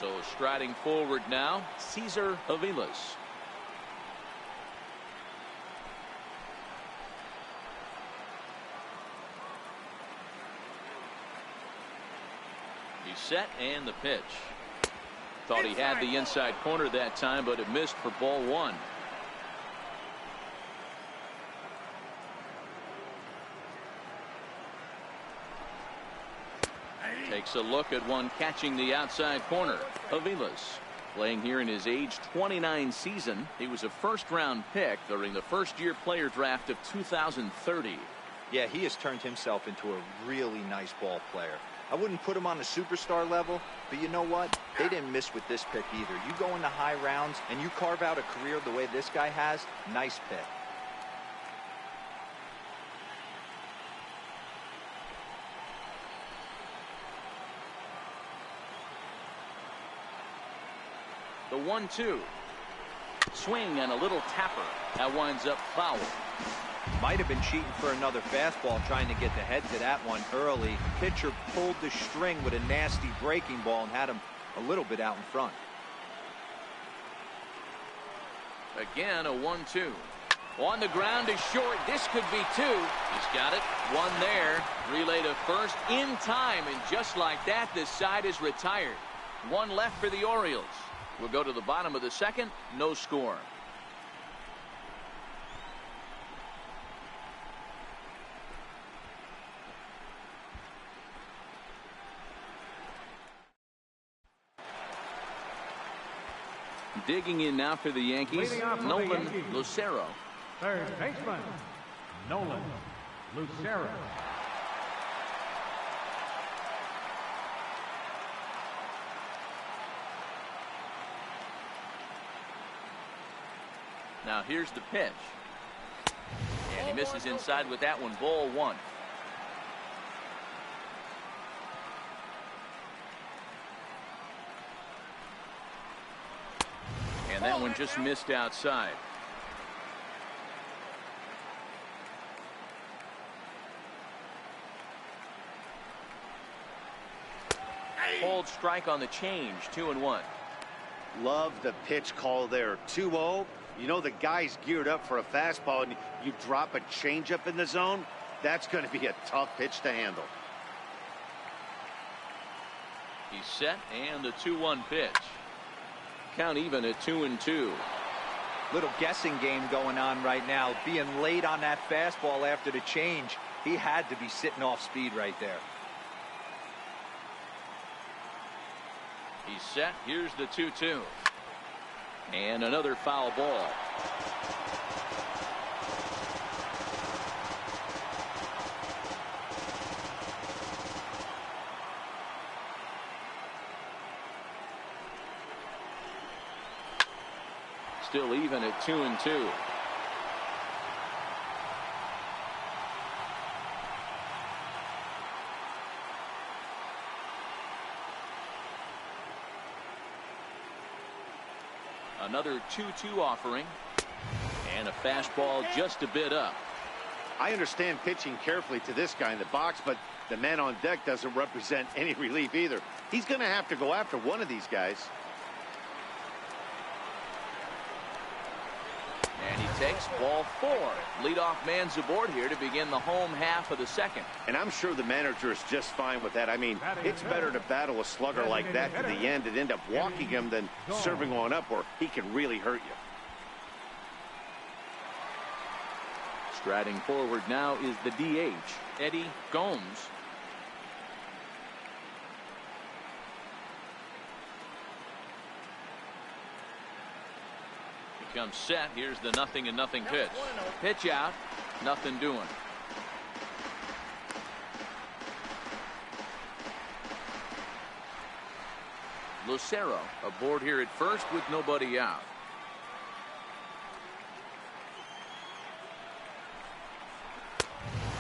So striding forward now, Cesar Aviles. He's set and the pitch. Thought he had the inside corner that time, but it missed for ball one. Takes a look at one catching the outside corner. Aviles playing here in his age 29 season. He was a first-round pick during the first-year player draft of 2030. Yeah, he has turned himself into a really nice ball player. I wouldn't put him on the superstar level, but you know what? They didn't miss with this pick either. You go into high rounds and you carve out a career the way this guy has, nice pick. The 1-2. Swing and a little tapper. That winds up foul. Might have been cheating for another fastball, trying to get the head to that one early. Pitcher pulled the string with a nasty breaking ball and had him a little bit out in front. Again, a 1-2. On the ground is short. This could be two. He's got it. One there. Relay to first in time, and just like that, this side is retired. One left for the Orioles. We'll go to the bottom of the second. No score. Digging in now for the Yankees, Nolan Lucero. Third baseman, Nolan Lucero. Now here's the pitch. And he misses inside with that one. Ball one. And that one just missed outside. Hold strike on the change. 2-1. Love the pitch call there. 2-0. You know the guy's geared up for a fastball, and you drop a changeup in the zone. That's going to be a tough pitch to handle. He's set, and the 2-1 pitch. Count even at 2-2. Little guessing game going on right now. Being late on that fastball after the change. He had to be sitting off speed right there. He's set. Here's the 2-2. And another foul ball. Still even at 2-2. Another 2-2 offering. And a fastball just a bit up. I understand pitching carefully to this guy in the box, but the man on deck doesn't represent any relief either. He's going to have to go after one of these guys. And he takes ball 4. Leadoff man's aboard here to begin the home half of the second. And I'm sure the manager is just fine with that. I mean, it's better to battle a slugger like that to the end and end up walking him than serving on up where he can really hurt you. Striding forward now is the DH, Eddie Gomes. Comes set. Here's the 0-0 pitch. Pitch out. Nothing doing. Lucero aboard here at first with nobody out.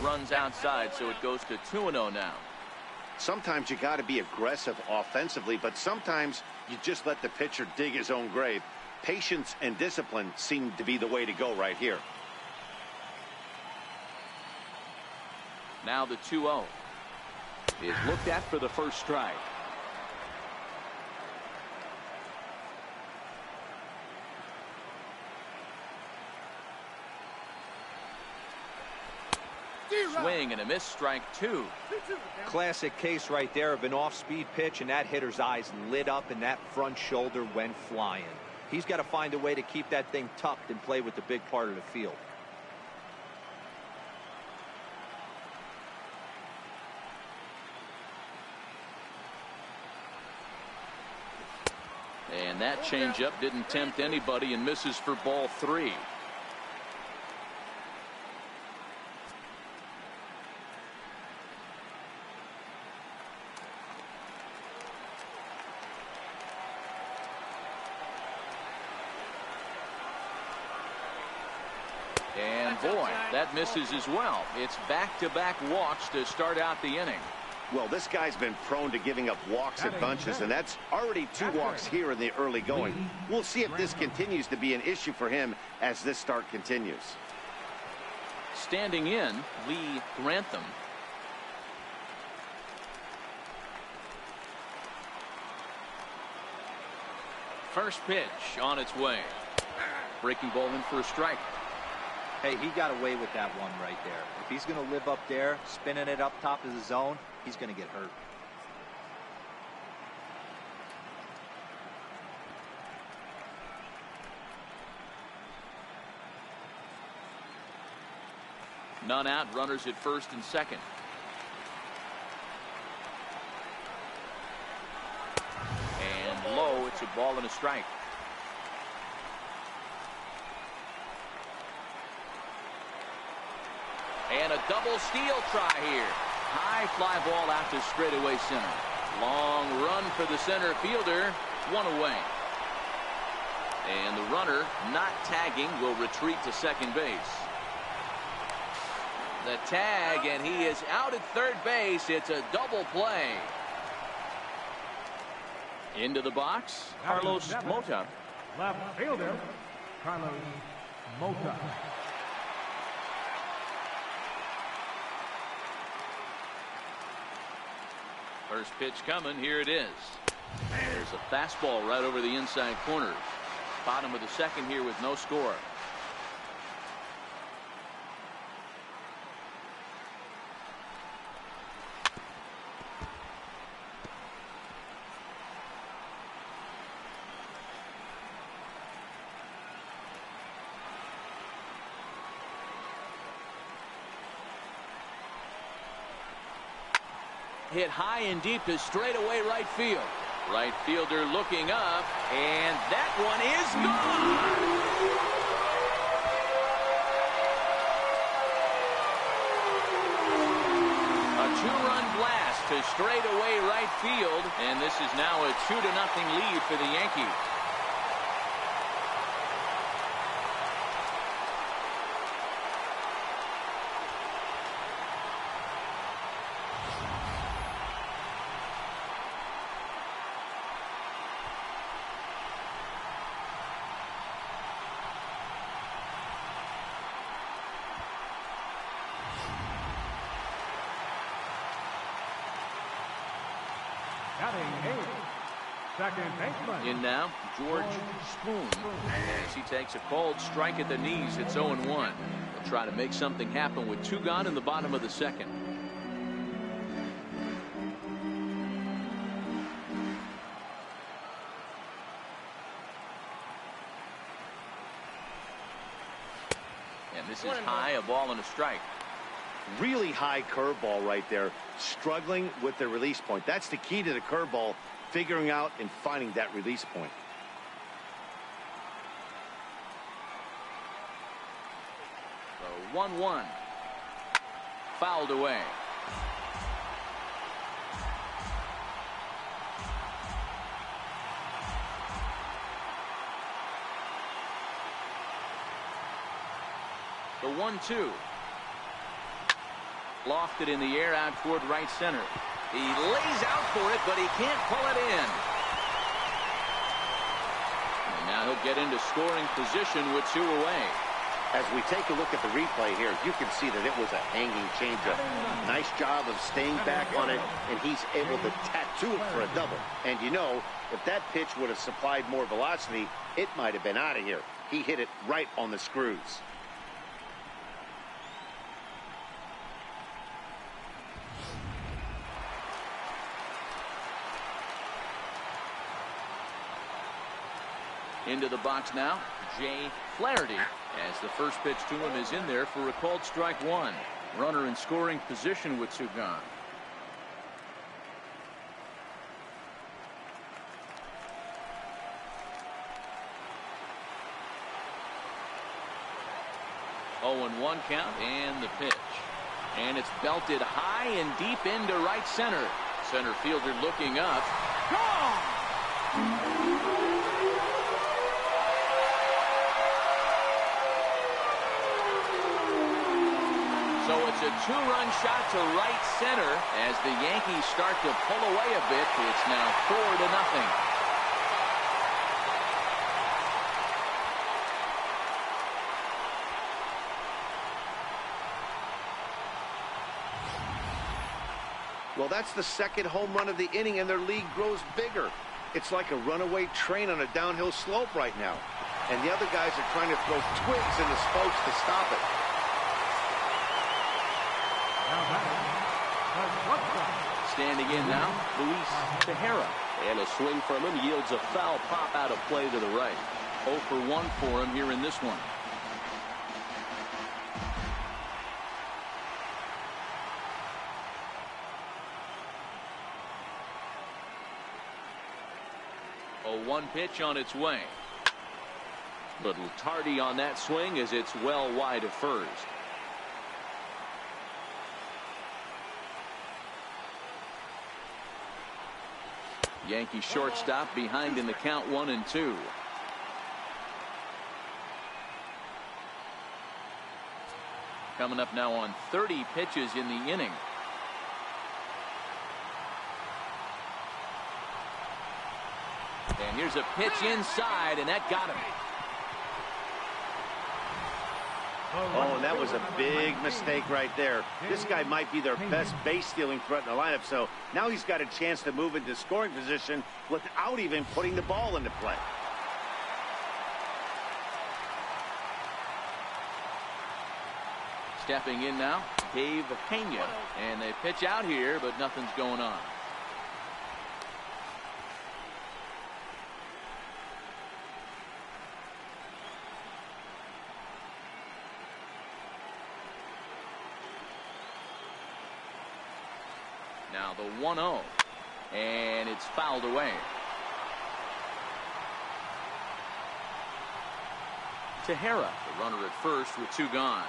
Runs outside, so it goes to 2-0 now. Sometimes you got to be aggressive offensively, but sometimes you just let the pitcher dig his own grave. Patience and discipline seem to be the way to go right here. Now the 2-0 is looked at for the first strike. Swing and a miss, strike 2. Classic case right there of an off-speed pitch, and that hitter's eyes lit up and that front shoulder went flying. He's got to find a way to keep that thing tucked and play with the big part of the field. And that changeup didn't tempt anybody and misses for ball 3. And boy, that misses as well. It's back-to-back walks to start out the inning. Well, this guy's been prone to giving up walks at bunches, and that's already 2 walks here in the early going. We'll see if this continues to be an issue for him as this start continues. Standing in, Lee Grantham. First pitch on its way. Breaking ball in for a strike. Hey, he got away with that one right there. If he's going to live up there, spinning it up top of the zone, he's going to get hurt. None out, runners at first and second. And low, it's a ball and a strike. And a double steal try here. High fly ball out to straightaway center. Long run for the center fielder. 1 away. And the runner not tagging will retreat to second base. The tag, and he is out at third base. It's a double play. Into the box, Carlos Mota. Left fielder, Carlos Mota. First pitch coming. Here it is. There's a fastball right over the inside corners. Bottom of the second here with no score. Hit high and deep to straightaway right field. Right fielder looking up, and that one is gone. A two-run blast to straightaway right field, and this is now a 2-0 lead for the Yankees. Second baseman. In now, George Spoon, as he takes a cold strike at the knees. It's 0-1. They'll try to make something happen with 2 gone in the bottom of the second. And this is high, a ball and a strike. Really high curveball right there, struggling with the release point. That's the key to the curveball, figuring out and finding that release point. So 1-1. Fouled away. The 1-2. Lofted in the air out toward right center. He lays out for it, but he can't pull it in. And now he'll get into scoring position with 2 away. As we take a look at the replay here, you can see that it was a hanging changeup. Nice job of staying back on it, and he's able to tattoo it for a double. And you know, if that pitch would have supplied more velocity, it might have been out of here. He hit it right on the screws. Into the box now, Jay Flaherty, as the first pitch to him is in there for a called strike 1. Runner in scoring position with 2 gone. Oh, and 1 count, and the pitch. And it's belted high and deep into right center. Center fielder looking up. Gone! So it's a 2-run shot to right center as the Yankees start to pull away a bit. It's now 4-0. Well, that's the second home run of the inning, and their lead grows bigger. It's like a runaway train on a downhill slope right now. And the other guys are trying to throw twigs in the spokes to stop it. Standing in now, Luis Tejera. And a swing from him yields a foul pop out of play to the right. 0 for 1 for him here in this one. A 1 pitch on its way. Little tardy on that swing as it's well wide of first. Yankee shortstop behind in the count 1-2. Coming up now on 30 pitches in the inning. And here's a pitch inside, and that got him. Oh, and that was a big mistake right there. This guy might be their best base-stealing threat in the lineup, so now he's got a chance to move into scoring position without even putting the ball into play. Stepping in now, Dave Pena, and they pitch out here, but nothing's going on. Now the 1-0. and it's fouled away. Tejera, the runner at first with 2 gone.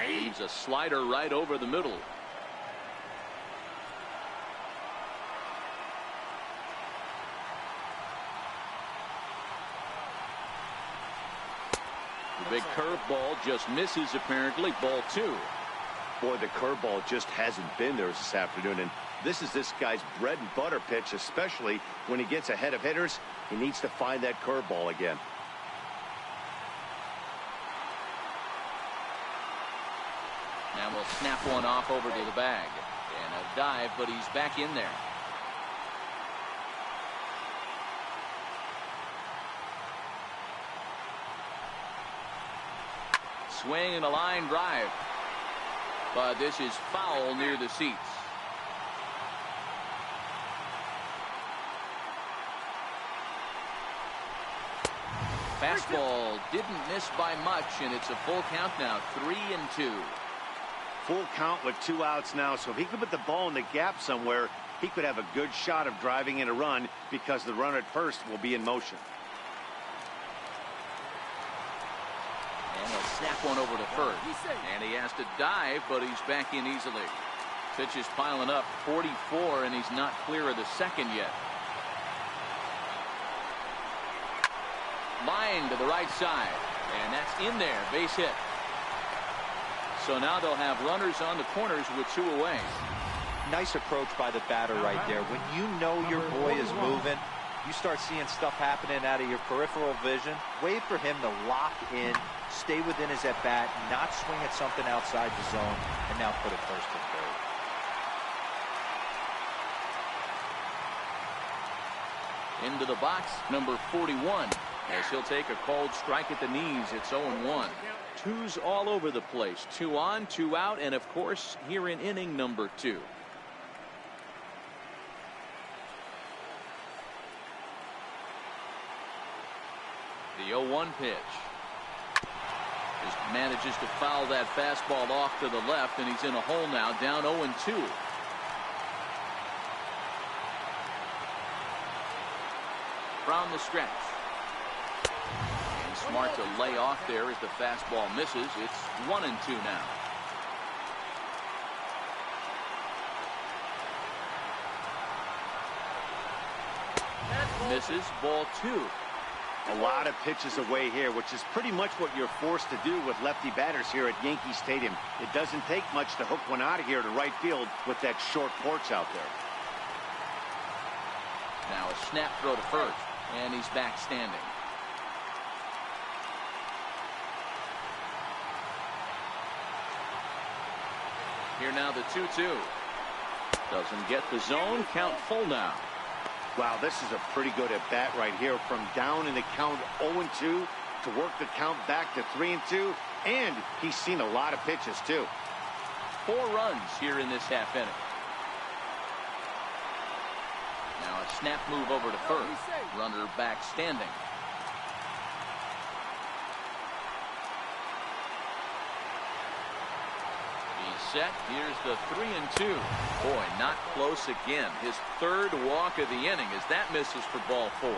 Leaves a slider right over the middle. The big curveball just misses apparently. Ball 2. Boy, the curveball just hasn't been there this afternoon, and this is this guy's bread and butter pitch, especially when he gets ahead of hitters. He needs to find that curveball again. Now we'll snap one off over to the bag. And a dive, but he's back in there. Swing and a line drive. But this is foul near the seats. Fastball didn't miss by much, and it's a full count now. 3-2. Full count with 2 outs now, so if he could put the ball in the gap somewhere, he could have a good shot of driving in a run because the runner at first will be in motion. And he'll snap one over to first. And he has to dive, but he's back in easily. Pitch is piling up. 44, and he's not clear of the second yet. Line to the right side, and that's in there. Base hit. So now they'll have runners on the corners with 2 away. Nice approach by the batter right there. When you know your boy is moving, you start seeing stuff happening out of your peripheral vision. Wait for him to lock in, stay within his at-bat, not swing at something outside the zone, and now put it first and third. Into the box, number 41. As he'll take a called strike at the knees. It's 0-1. 2's all over the place. 2 on, 2 out, and of course here in inning number 2. The 0-1 pitch. Just manages to foul that fastball off to the left, and he's in a hole now, down 0-2. From the stretch. Smart to lay off there as the fastball misses. It's 1-2 now. Misses. Ball 2. A lot of pitches away here, which is pretty much what you're forced to do with lefty batters here at Yankee Stadium. It doesn't take much to hook one out of here to right field with that short porch out there. Now a snap throw to first, and he's back standing. Here now the 2-2. Doesn't get the zone. Count full now. Wow, this is a pretty good at bat right here. From down in the count 0-2 to work the count back to 3-2. And he's seen a lot of pitches too. 4 runs here in this half inning. Now a snap move over to first. Runner back standing. Set. Here's the 3-2. Boy, not close again. His 3rd walk of the inning as that misses for ball 4.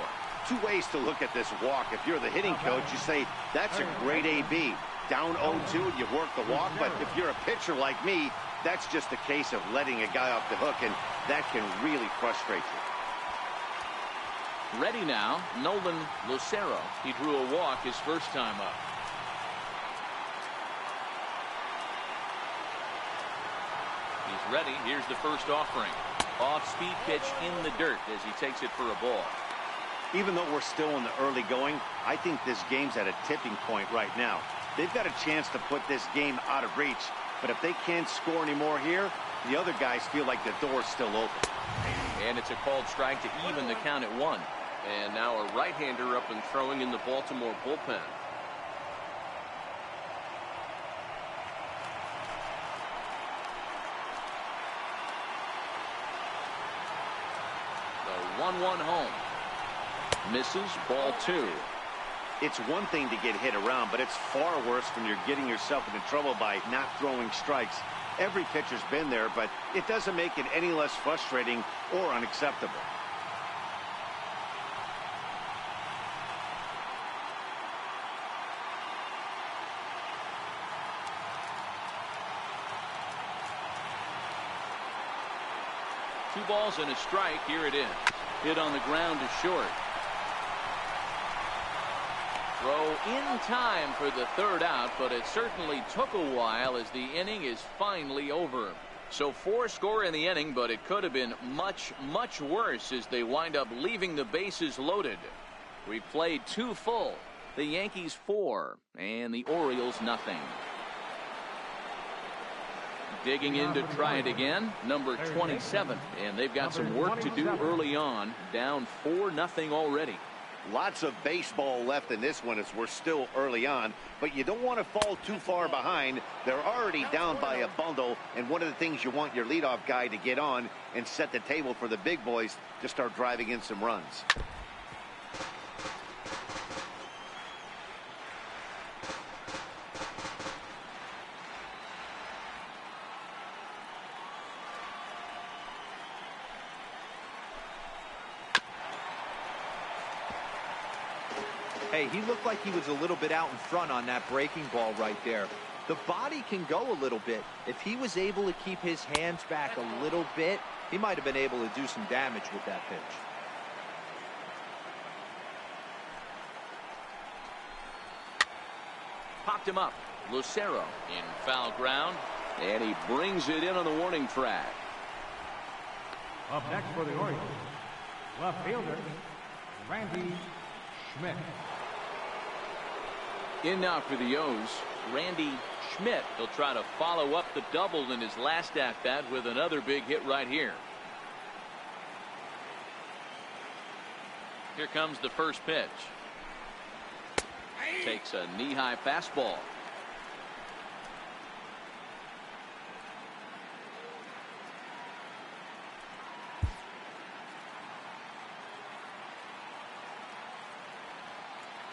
2 ways to look at this walk. If you're the hitting coach, you say that's a great AB. Down 0-2, you work the walk. But if you're a pitcher like me, that's just a case of letting a guy off the hook, and that can really frustrate you. Ready now, Nolan Lucero. He drew a walk his first time up. He's ready. Here's the first offering. Off-speed pitch in the dirt as he takes it for a ball. Even though we're still in the early going, I think this game's at a tipping point right now. They've got a chance to put this game out of reach, but if they can't score any more here, the other guys feel like the door's still open. And it's a called strike to even the count at 1. And now a right-hander up and throwing in the Baltimore bullpen. The 1-1 home. Misses. Ball 2. It's one thing to get hit around, but it's far worse when you're getting yourself into trouble by not throwing strikes. Every pitcher's been there, but it doesn't make it any less frustrating or unacceptable. Two balls and a strike. Here it is. Hit on the ground to short. Throw in time for the third out, but it certainly took a while as the inning is finally over. So 4 score in the inning, but it could have been much, much worse as they wind up leaving the bases loaded. We've played 2 full. The Yankees 4 and the Orioles nothing. Digging in to try it again, number 27, and they've got some work to do early on, down 4-0 already. Lots of baseball left in this one as we're still early on, but you don't want to fall too far behind. They're already down by a bundle, and one of the things you want your leadoff guy to get on and set the table for the big boys to start driving in some runs. Hey, he looked like he was a little bit out in front on that breaking ball right there. The body can go a little bit. If he was able to keep his hands back a little bit, he might have been able to do some damage with that pitch. Popped him up. Lucero in foul ground, and he brings it in on the warning track. Up next for the Orioles, left fielder, Randy Schmidt. In now for the O's, Randy Schmidt. He'll try to follow up the double in his last at-bat with another big hit right here. Here comes the first pitch. Takes a knee-high fastball.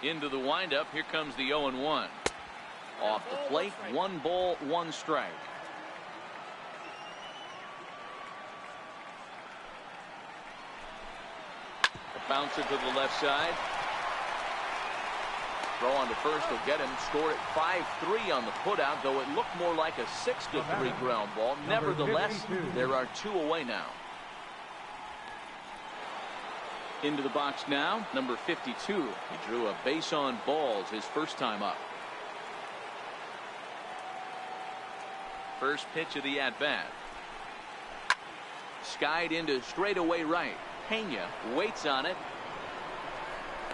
Into the windup. Here comes the 0-1. Off the plate, 1 ball, 1 strike. Bouncer to the left side. Throw on to first will get him. Score at 5-3 on the putout, though it looked more like a 6-3 ground ball. Nevertheless, there are 2 away now. Into the box now, number 52. He drew a base on balls his first time up. First pitch of the at-bat. Skied into straightaway right. Pena waits on it.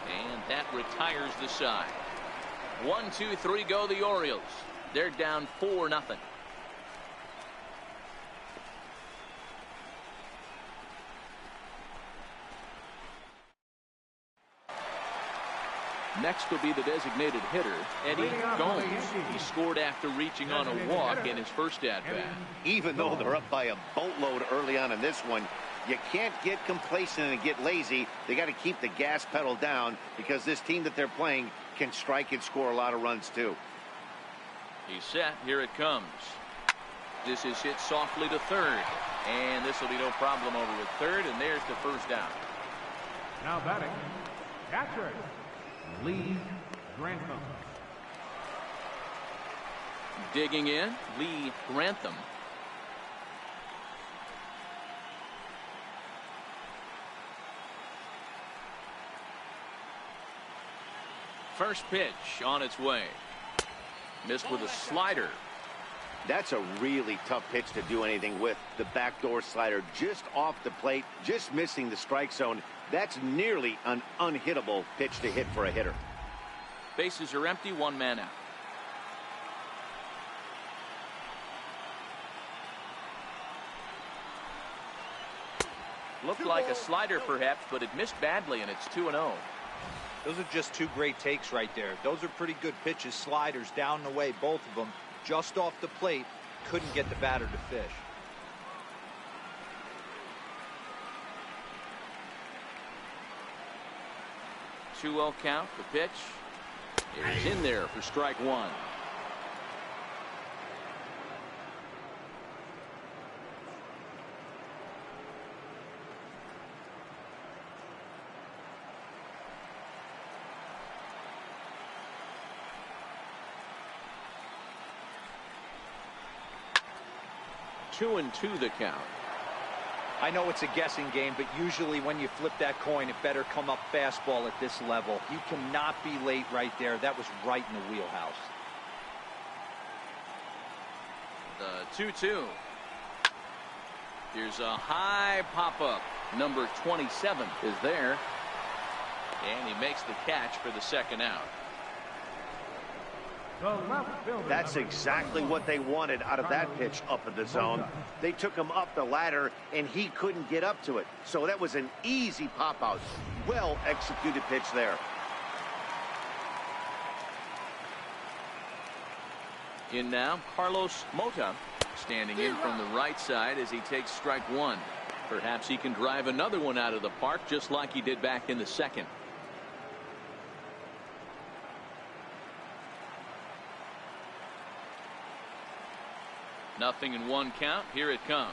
And that retires the side. 1, 2, 3 go the Orioles. They're down 4-0. Next will be the designated hitter, Eddie Gomes. He scored after reaching on a walk in his first at-bat. Even though they're up by a boatload early on in this one, you can't get complacent and get lazy. They got to keep the gas pedal down because this team that they're playing can strike and score a lot of runs too. He's set. Here it comes. This is hit softly to third. And this will be no problem over at third. And there's the first down. Now batting, catcher, Lee Grantham. Digging in, Lee Grantham. First pitch on its way. Missed with a slider. That's a really tough pitch to do anything with. The backdoor slider just off the plate, just missing the strike zone. That's nearly an unhittable pitch to hit for a hitter. Bases are empty, 1 man out. Looked like a slider perhaps, but it missed badly, and it's 2-0. Those are just 2 great takes right there. Those are pretty good pitches. Sliders down the way, both of them. Just off the plate. Couldn't get the batter to fish. Two-0 count. The pitch It is in there for strike one. Two and two the count. I know it's a guessing game, but usually when you flip that coin, it better come up fastball at this level. You cannot be late right there. That was right in the wheelhouse. The 2-2. Here's a high pop-up. Number 27 is there. And he makes the catch for the second out. That's exactly what they wanted out of that pitch up in the zone. They took him up the ladder, and he couldn't get up to it. So that was an easy pop-out. Well-executed pitch there. In now, Carlos Mota, standing in from the right side as he takes strike one. Perhaps he can drive another one out of the park just like he did back in the second. Nothing in one count. Here it comes.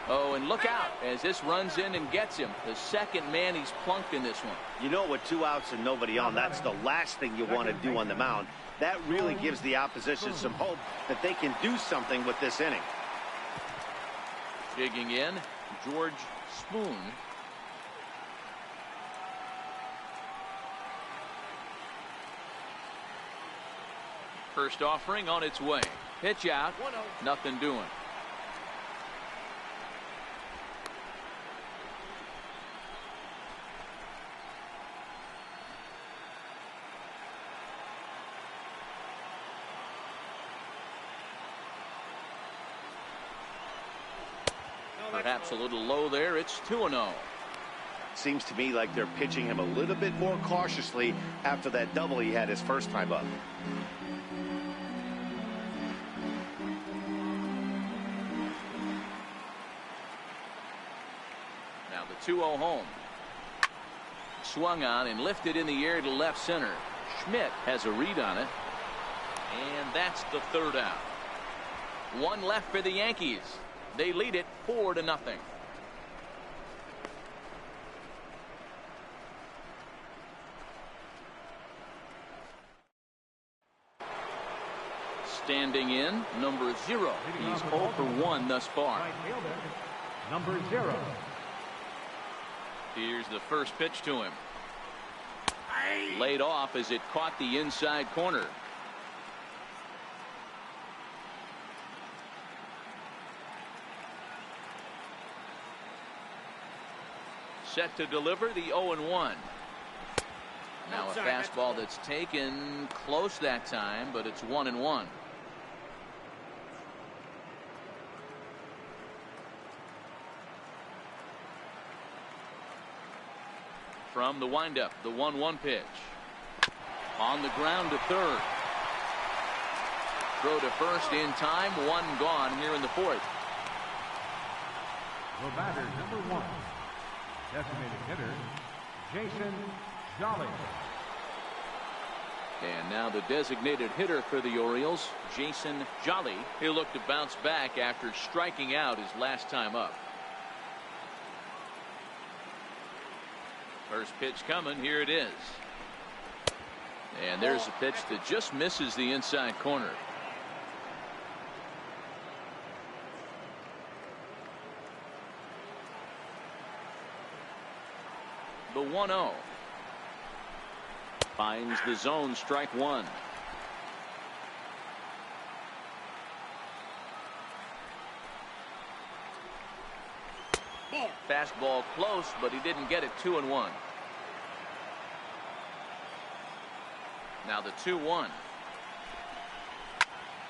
Oh, and look out as this runs in and gets him. The second man he's plunked in this one. You know, with 2 outs and nobody on, that's the last thing you want to do on the mound. That really gives the opposition some hope that they can do something with this inning. Digging in, George Spoon. First offering on its way. Pitch out. Nothing doing. Perhaps a little low there. It's 2-0. Seems to me like they're pitching him a little bit more cautiously after that double he had his first time up. Now the 2-0 home. Swung on and lifted in the air to left center. Schmidt has a read on it. And that's the third out. One left for the Yankees. They lead it 4-0. Standing in, number 0. He's 0 for 1 thus far. Number 0. Here's the first pitch to him. Laid off as it caught the inside corner. Set to deliver the 0-1. Now a fastball that's taken close that time, but it's 1-1. From the windup, the 1-1 pitch. On the ground to third. Throw to first in time. One gone here in the fourth. The batter, number 1. Designated hitter, Jason Jolly. And now the designated hitter for the Orioles, Jason Jolly. He'll look to bounce back after striking out his last time up. First pitch coming. Here it is. And there's a pitch that just misses the inside corner. The 1-0. Finds the zone, strike one. Fastball close, but he didn't get it. 2-1. Now the 2-1.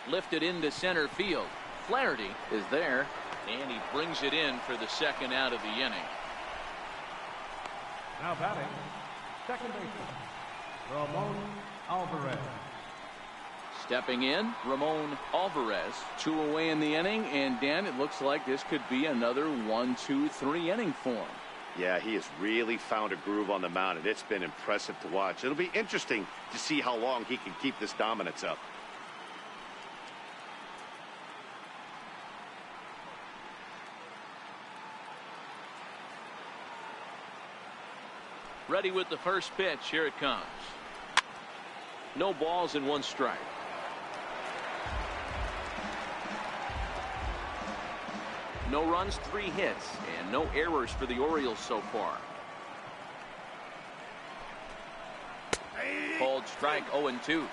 Lifted into center field. Flaherty is there, and he brings it in for the second out of the inning. Now batting, second baseman, Ramon Alvarez. Stepping in, Ramon Alvarez. 2 away in the inning, and Dan, it looks like this could be another 1-2-3 inning for him. Yeah, he has really found a groove on the mound, and it's been impressive to watch. It'll be interesting to see how long he can keep this dominance up. Ready with the first pitch. Here it comes. No balls and 1 strike. No runs, 3 hits, and no errors for the Orioles so far. Called strike 0-2.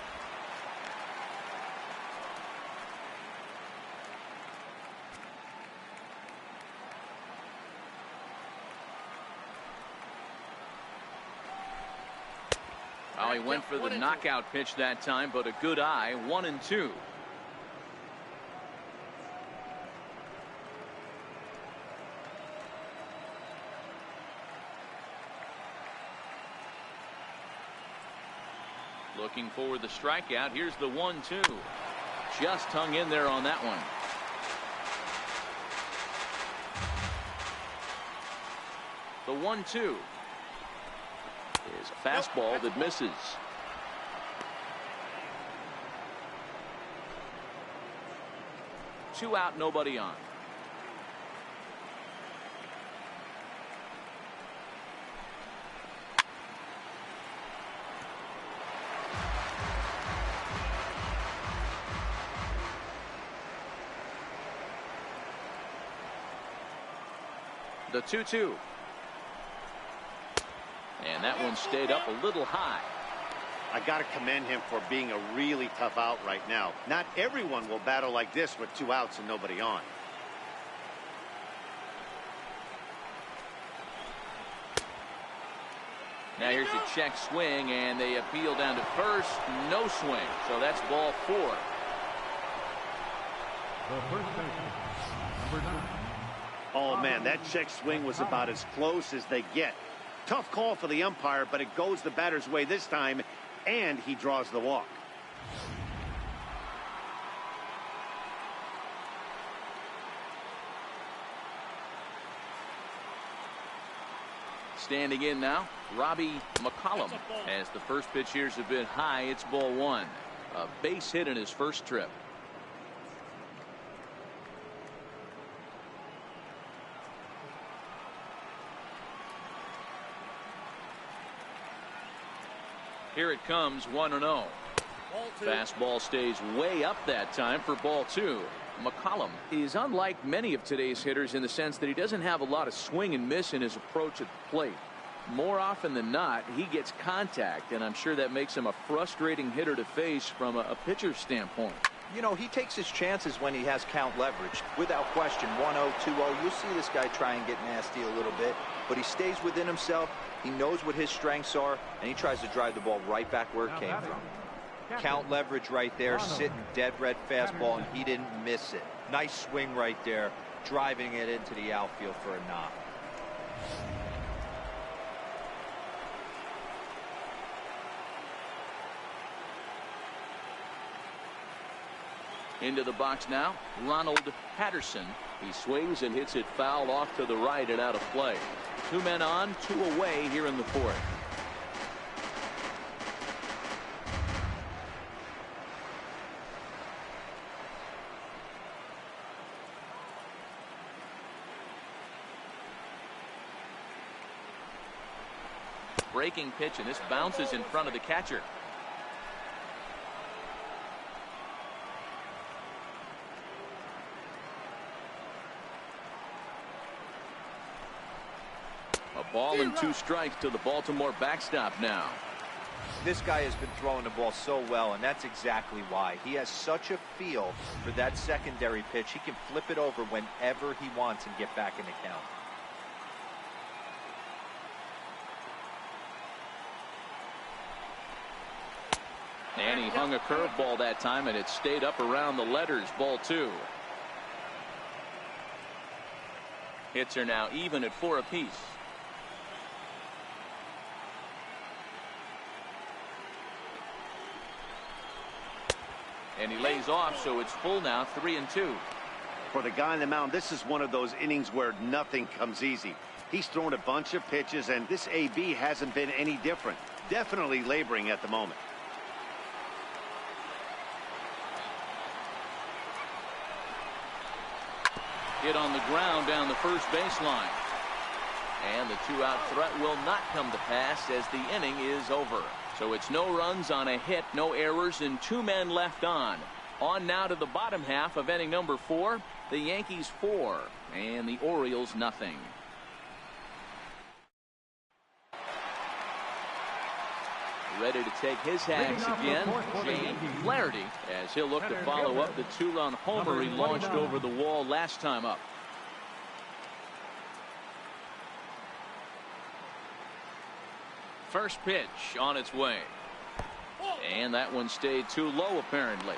Well, he went for the knockout pitch that time, but a good eye. 1-2. Looking for the strikeout. Here's the 1-2. Just hung in there on that one. The 1-2 is a fastball that misses. Two out, nobody on. The 2-2. And that one stayed up a little high. I got to commend him for being a really tough out right now. Not everyone will battle like this with 2 outs and nobody on. Now here's a check swing, and they appeal down to first. No swing, so that's ball 4. The first baseman, number 9. Oh, man, that check swing was about as close as they get. Tough call for the umpire, but it goes the batter's way this time, and he draws the walk. Standing in now, Robbie McCollum. As the first pitch here's a bit high, it's ball 1. A base hit in his first trip. Here it comes, 1-0. Fastball stays way up that time for ball 2. McCollum is unlike many of today's hitters in the sense that he doesn't have a lot of swing and miss in his approach at the plate. More often than not, he gets contact, and I'm sure that makes him a frustrating hitter to face from a pitcher's standpoint. You know, he takes his chances when he has count leverage. Without question, 1-0, 2-0, you'll see this guy try and get nasty a little bit, but he stays within himself. He knows what his strengths are, and he tries to drive the ball right back where it came from. Count leverage right there, sitting dead red fastball, and he didn't miss it. Nice swing right there, driving it into the outfield for a knock. Into the box now, Ronald Patterson. He swings and hits it foul off to the right and out of play. 2 men on, 2 away here in the 4th. Breaking pitch, and this bounces in front of the catcher. A ball and 2 strikes to the Baltimore backstop now. This guy has been throwing the ball so well, and that's exactly why. He has such a feel for that secondary pitch. He can flip it over whenever he wants and get back in the count. And he hung a curveball that time, and it stayed up around the letters. Ball 2. Hits are now even at 4 apiece. And he lays off, so it's full now, 3-2. For the guy on the mound, this is one of those innings where nothing comes easy. He's thrown a bunch of pitches, and this AB hasn't been any different. Definitely laboring at the moment. Hit on the ground down the first baseline. And the two-out threat will not come to pass as the inning is over. So it's no runs on a hit, no errors, and 2 men left on. On now to the bottom half of inning number 4. The Yankees 4 and the Orioles nothing. Ready to take his hacks again, James Flaherty, as he'll look to follow up the 2-run homer he launched over the wall last time up. First pitch on its way. And that one stayed too low, apparently.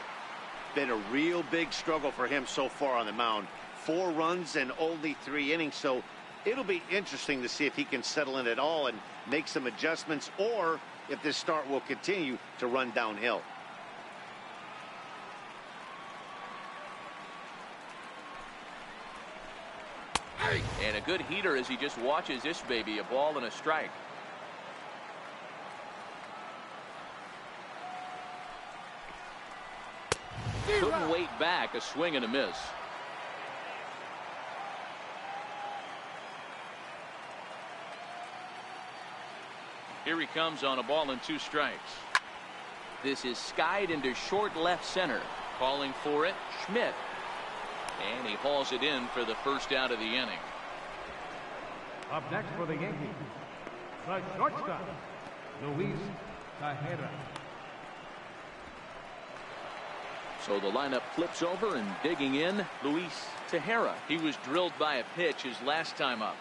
Been a real big struggle for him so far on the mound. 4 runs and only 3 innings, so it'll be interesting to see if he can settle in at all and make some adjustments, or if this start will continue to run downhill. And a good heater as he just watches this baby, a ball and a strike. Couldn't wait back, a swing and a miss. Here he comes on a ball and 2 strikes. This is skied into short left center. Calling for it, Schmidt. And he hauls it in for the first out of the inning. Up next for the Yankees, the shortstop, Luis Tejera. So the lineup flips over, and digging in, Luis Tejera. He was drilled by a pitch his last time up.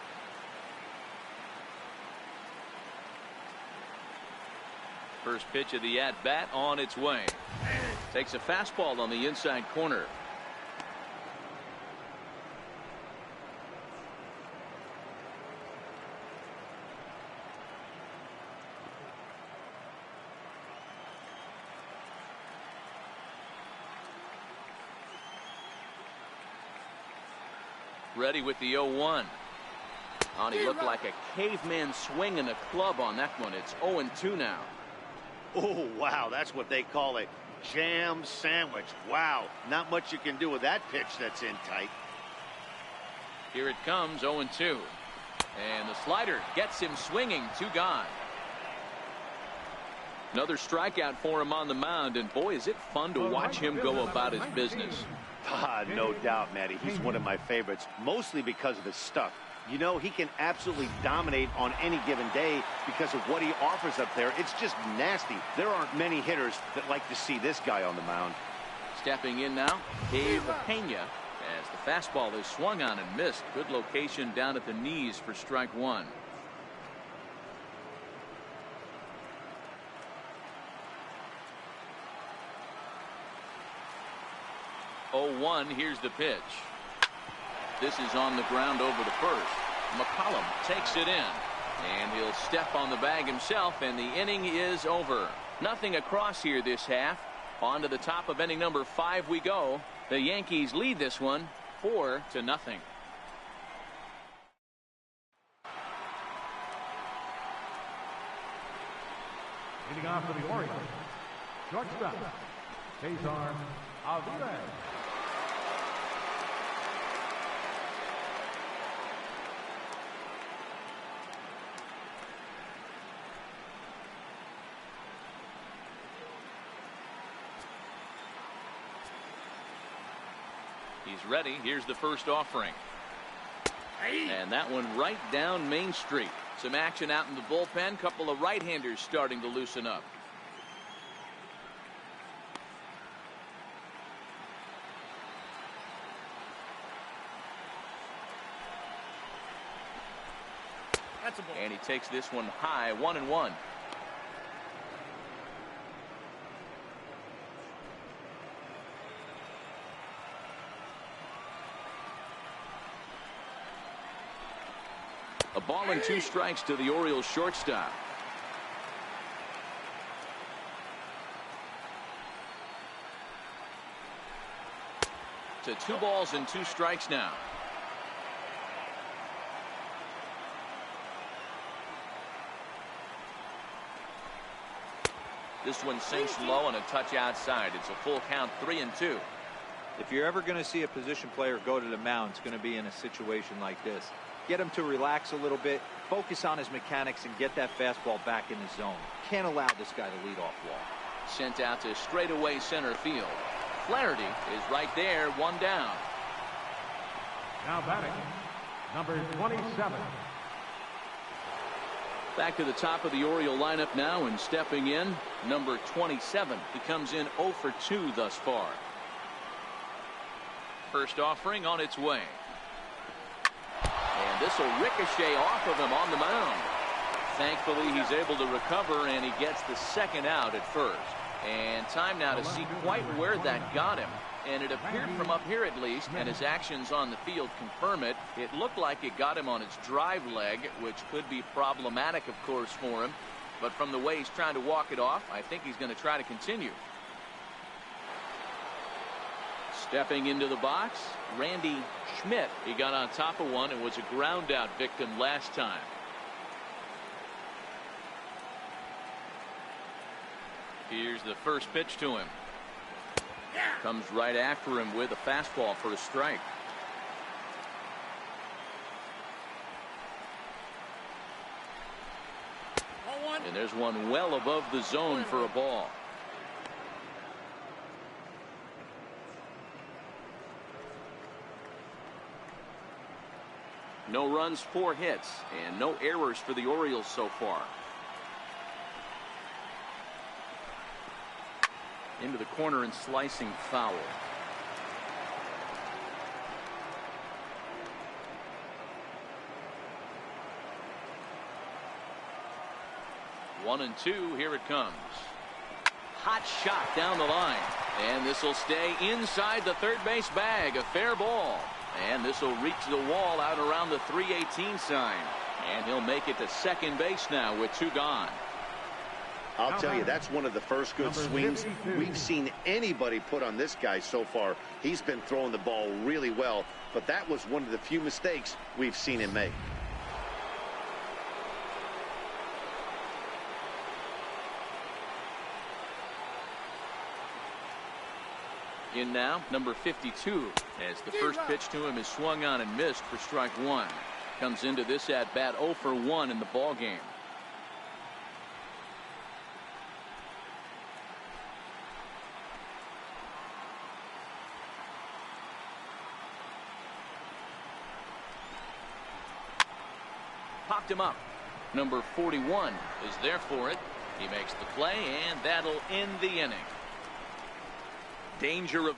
First pitch of the at-bat on its way. Takes a fastball on the inside corner. Ready with the 0-1. And he looked like a caveman swinging a club on that one. It's 0-2 now. Oh, wow, that's what they call a jam sandwich. Wow, not much you can do with that pitch that's in tight. Here it comes, 0-2. And the slider gets him swinging, 2 gone. Another strikeout for him on the mound, and boy, is it fun to watch him go about his business. No doubt, Matty. He's one of my favorites, mostly because of his stuff. You know, he can absolutely dominate on any given day because of what he offers up there. It's just nasty. There aren't many hitters that like to see this guy on the mound. Stepping in now, Dave Pena, as the fastball is swung on and missed. Good location down at the knees for strike 1. 0-1. Here's the pitch. This is on the ground over the first. McCollum takes it in, and he'll step on the bag himself, and the inning is over. Nothing across here this half. On to the top of inning number 5 we go. The Yankees lead this one 4-0. Leading off for the Orioles, shortstop, Cesar Alvarez. He's ready. Here's the first offering. And that one right down Main Street. Some action out in the bullpen. Couple of right-handers starting to loosen up. That's a ball. And he takes this one high, 1-1. A ball and 2 strikes to the Orioles shortstop. To 2 balls and 2 strikes now. This one sinks low and a touch outside. It's a full count, 3-2. If you're ever going to see a position player go to the mound, it's going to be in a situation like this. Get him to relax a little bit, focus on his mechanics, and get that fastball back in the zone. Can't allow this guy to lead off walk. Sent out to straightaway center field. Flaherty is right there, one down. Now batting, number 27. Back to the top of the Oriole lineup now, and stepping in, number 27. He comes in 0 for 2 thus far. First offering on its way. And this will ricochet off of him on the mound. Thankfully, he's able to recover, and he gets the second out at first. And time now to see quite where that got him. And it appeared from up here at least, and his actions on the field confirm it. It looked like it got him on his drive leg, which could be problematic, of course, for him. But from the way he's trying to walk it off, I think he's going to try to continue. Stepping into the box, Randy Schmidt. He got on top of one and was a ground out victim last time. Here's the first pitch to him. Comes right after him with a fastball for a strike. And there's one well above the zone for a ball. No runs, 4 hits, and no errors for the Orioles so far. Into the corner and slicing foul. One and two, here it comes. Hot shot down the line, and this will stay inside the third base bag. A fair ball, and this will reach the wall out around the 318 sign, and he'll make it to second base now with 2 gone. I'll tell you, that's one of the first good swings we've seen anybody put on this guy so far. He's been throwing the ball really well, but that was one of the few mistakes we've seen him make. In now, number 52, as the first pitch to him is swung on and missed for strike 1. Comes into this at bat 0 for 1 in the ball game. Popped him up. Number 41 is there for it. He makes the play, and that'll end the inning. Danger of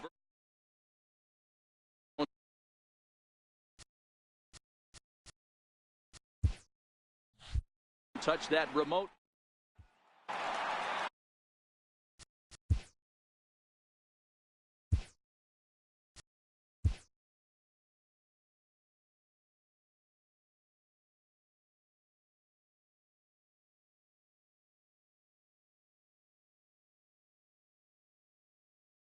touch that remote.